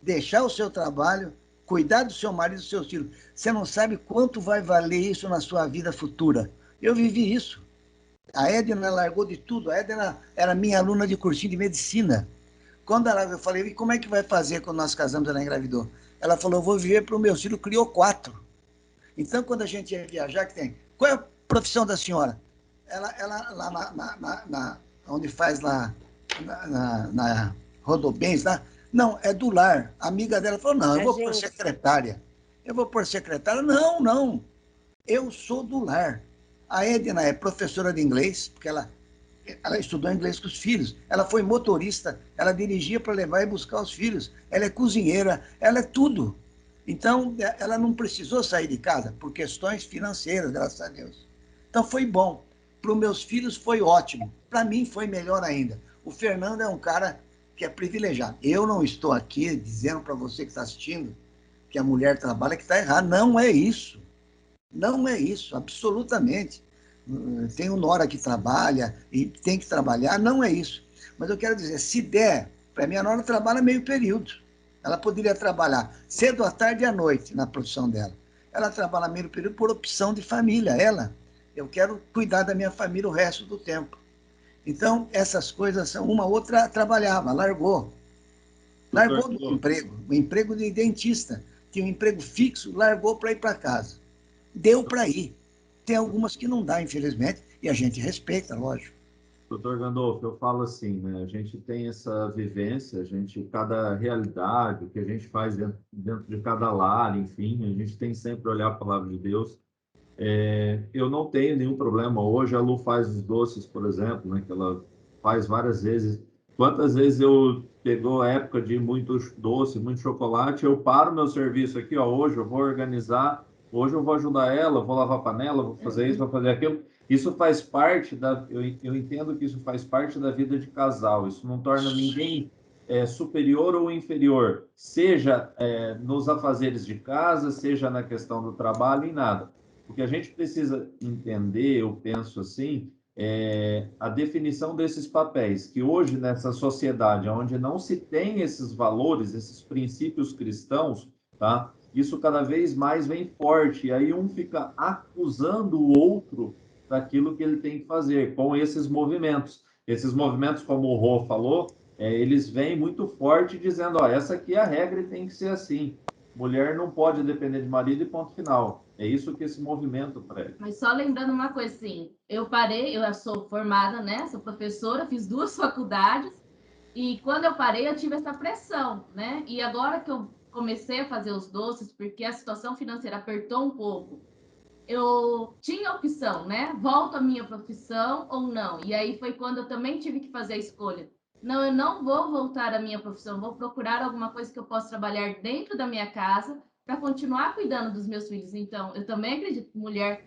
deixar o seu trabalho, cuidar do seu marido e dos seus filhos. Você não sabe quanto vai valer isso na sua vida futura. Eu vivi isso. A Edna largou de tudo. A Edna era minha aluna de cursinho de medicina. Quando eu falei, e como é que vai fazer quando nós casamos, ela engravidou? Ela falou, eu vou viver para o meu filho, criou 4. Então, quando a gente ia viajar, que tem, qual é a profissão da senhora? Ela lá onde faz lá, na Rodobens, lá, não, é do lar. A amiga dela falou, não, eu vou por secretária. Eu vou por secretária? Não, eu sou do lar. A Edna é professora de inglês, porque ela estudou inglês com os filhos. Ela foi motorista, ela dirigia para levar e buscar os filhos. Ela é cozinheira, ela é tudo. Então, ela não precisou sair de casa por questões financeiras, graças a Deus. Então, foi bom. Para os meus filhos foi ótimo. Para mim foi melhor ainda. O Fernando é um cara que é privilegiado. Eu não estou aqui dizendo para você que está assistindo que a mulher trabalha que está errado. Não é isso. Não é isso, absolutamente. Tem uma Nora que trabalha e tem que trabalhar, não é isso. Mas eu quero dizer, se der, para mim a Nora trabalha meio período. Ela poderia trabalhar cedo, à tarde e à noite na profissão dela. Ela trabalha meio período por opção de família. Eu quero cuidar da minha família o resto do tempo. Então, essas coisas são uma outra trabalhava, largou. Largou do emprego, o emprego de dentista. Tinha um emprego fixo, largou para ir para casa. Deu para ir. Tem algumas que não dá, infelizmente, e a gente respeita, lógico. Doutor Gandolfo, eu falo assim, né? A gente tem essa vivência, cada realidade, o que a gente faz dentro de cada lar, enfim, a gente tem sempre olhar a palavra de Deus. Eu não tenho nenhum problema. Hoje a Lu faz os doces, por exemplo, né? Que ela faz várias vezes. Quantas vezes eu pegou a época de muito doce, muito chocolate, eu paro meu serviço aqui, ó, hoje eu vou organizar, hoje eu vou ajudar ela, vou lavar panela, vou fazer isso, vou fazer aquilo. Isso faz parte eu entendo que isso faz parte da vida de casal. Isso não torna ninguém superior ou inferior, seja nos afazeres de casa, seja na questão do trabalho, em nada. O que a gente precisa entender, eu penso assim, a definição desses papéis, que hoje, nessa sociedade onde não se tem esses valores, esses princípios cristãos, tá? Isso cada vez mais vem forte, e aí um fica acusando o outro daquilo que ele tem que fazer, com esses movimentos. Esses movimentos, como o Rô falou, eles vêm muito forte dizendo, ó, essa aqui é a regra e tem que ser assim. Mulher não pode depender de marido e ponto final. É isso que esse movimento prega. Mas só lembrando uma coisa, assim, eu parei, eu sou formada, né? Sou professora, fiz 2 faculdades, e quando eu parei, eu tive essa pressão, né? E agora que eu comecei a fazer os doces, porque a situação financeira apertou um pouco, eu tinha opção, né? Volto à minha profissão ou não? E aí foi quando eu também tive que fazer a escolha. Não, eu não vou voltar à minha profissão, vou procurar alguma coisa que eu possa trabalhar dentro da minha casa para continuar cuidando dos meus filhos. Então, eu também acredito que mulher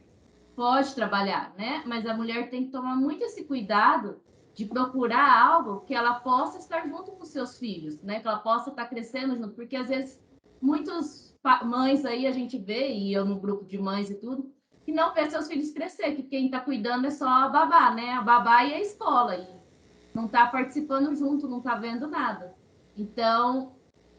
pode trabalhar, né? Mas a mulher tem que tomar muito esse cuidado de procurar algo que ela possa estar junto com seus filhos, né? Que ela possa estar crescendo junto, porque às vezes muitas mães aí a gente vê, e eu no grupo de mães e tudo, que não vê seus filhos crescer, que quem está cuidando é só a babá, né? A babá e a escola, e não está participando junto, não está vendo nada. Então,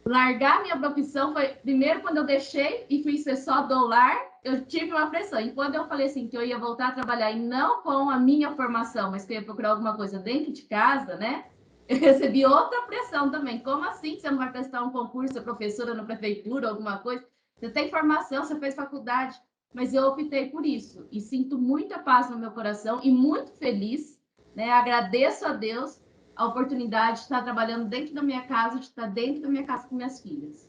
largar minha profissão foi, primeiro, quando eu deixei e fui ser só do lar, eu tive uma pressão. E quando eu falei assim, que eu ia voltar a trabalhar, e não com a minha formação, mas que eu ia procurar alguma coisa dentro de casa, né? Eu recebi outra pressão também. Como assim você não vai prestar um concurso, ser professora na prefeitura, alguma coisa? Você tem formação, você fez faculdade. Mas eu optei por isso. E sinto muita paz no meu coração e muito feliz, né? Agradeço a Deus a oportunidade de estar trabalhando dentro da minha casa, de estar dentro da minha casa com minhas filhas.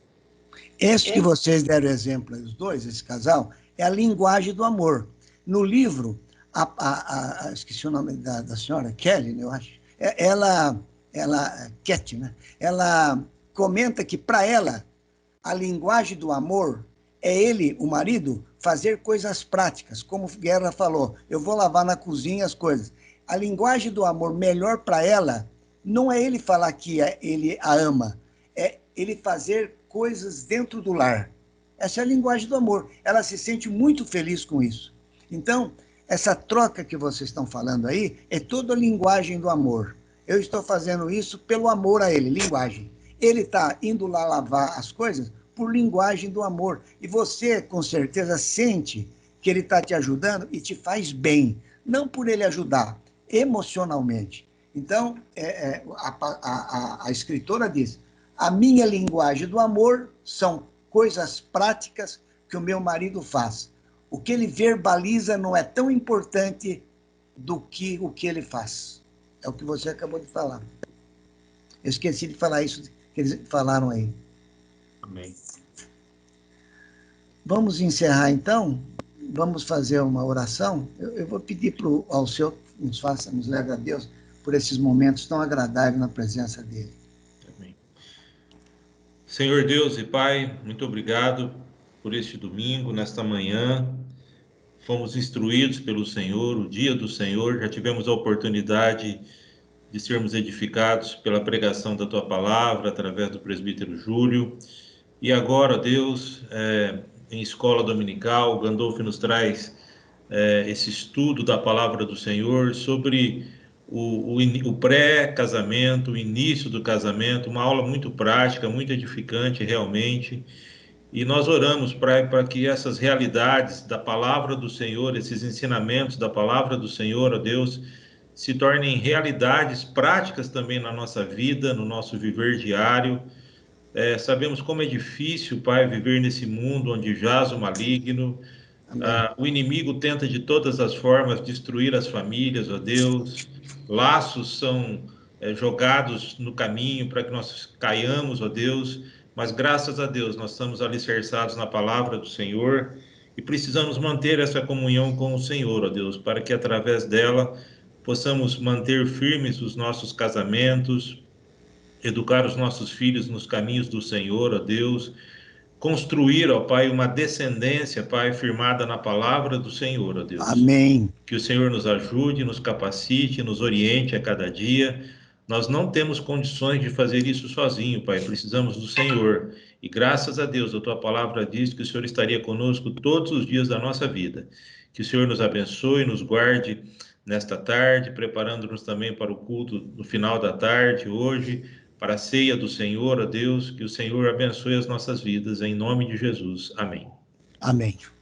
Esse que vocês deram exemplo, os dois, esse casal, é a linguagem do amor. No livro, esqueci o nome da senhora, Kelly, eu acho, Cat, né? Ela comenta que, para ela, a linguagem do amor é ele, o marido, fazer coisas práticas. Como Guerra falou, eu vou lavar na cozinha as coisas. A linguagem do amor melhor para ela não é ele falar que ele a ama, é ele fazer coisas dentro do lar. Essa é a linguagem do amor. Ela se sente muito feliz com isso. Então, essa troca que vocês estão falando aí é toda a linguagem do amor. Eu estou fazendo isso pelo amor a ele, linguagem. Ele está indo lá lavar as coisas por linguagem do amor. E você, com certeza, sente que ele está te ajudando e te faz bem. Não por ele ajudar, emocionalmente. Então, a escritora diz, a minha linguagem do amor são coisas práticas que o meu marido faz. O que ele verbaliza não é tão importante do que o que ele faz. É o que você acabou de falar. Eu esqueci de falar isso que eles falaram aí. Amém. Vamos encerrar, então? Vamos fazer uma oração? Eu vou pedir ao Senhor que nos leve a Deus por esses momentos tão agradáveis na presença dele. Amém. Senhor Deus e Pai, muito obrigado por este domingo, nesta manhã. Fomos instruídos pelo Senhor, o dia do Senhor, já tivemos a oportunidade de sermos edificados pela pregação da Tua Palavra, através do presbítero Júlio. E agora, Deus, em escola dominical, o Gandolfo nos traz esse estudo da Palavra do Senhor sobre o pré-casamento, o início do casamento, uma aula muito prática, muito edificante realmente. E nós oramos para que essas realidades da Palavra do Senhor, esses ensinamentos da Palavra do Senhor, ó Deus, se tornem realidades práticas também na nossa vida, no nosso viver diário. Sabemos como é difícil, Pai, viver nesse mundo onde jaz o maligno. O inimigo tenta de todas as formas destruir as famílias, ó Deus. Laços são jogados no caminho para que nós caiamos, ó Deus. Mas graças a Deus nós estamos alicerçados na palavra do Senhor e precisamos manter essa comunhão com o Senhor, ó Deus, para que através dela possamos manter firmes os nossos casamentos, educar os nossos filhos nos caminhos do Senhor, ó Deus, construir, ó Pai, uma descendência, Pai, firmada na palavra do Senhor, ó Deus. Amém. Que o Senhor nos ajude, nos capacite, nos oriente a cada dia. Nós não temos condições de fazer isso sozinho, Pai, precisamos do Senhor. E graças a Deus, a Tua palavra diz que o Senhor estaria conosco todos os dias da nossa vida. Que o Senhor nos abençoe, nos guarde nesta tarde, preparando-nos também para o culto no final da tarde, hoje, para a ceia do Senhor, ó Deus, que o Senhor abençoe as nossas vidas, em nome de Jesus. Amém. Amém.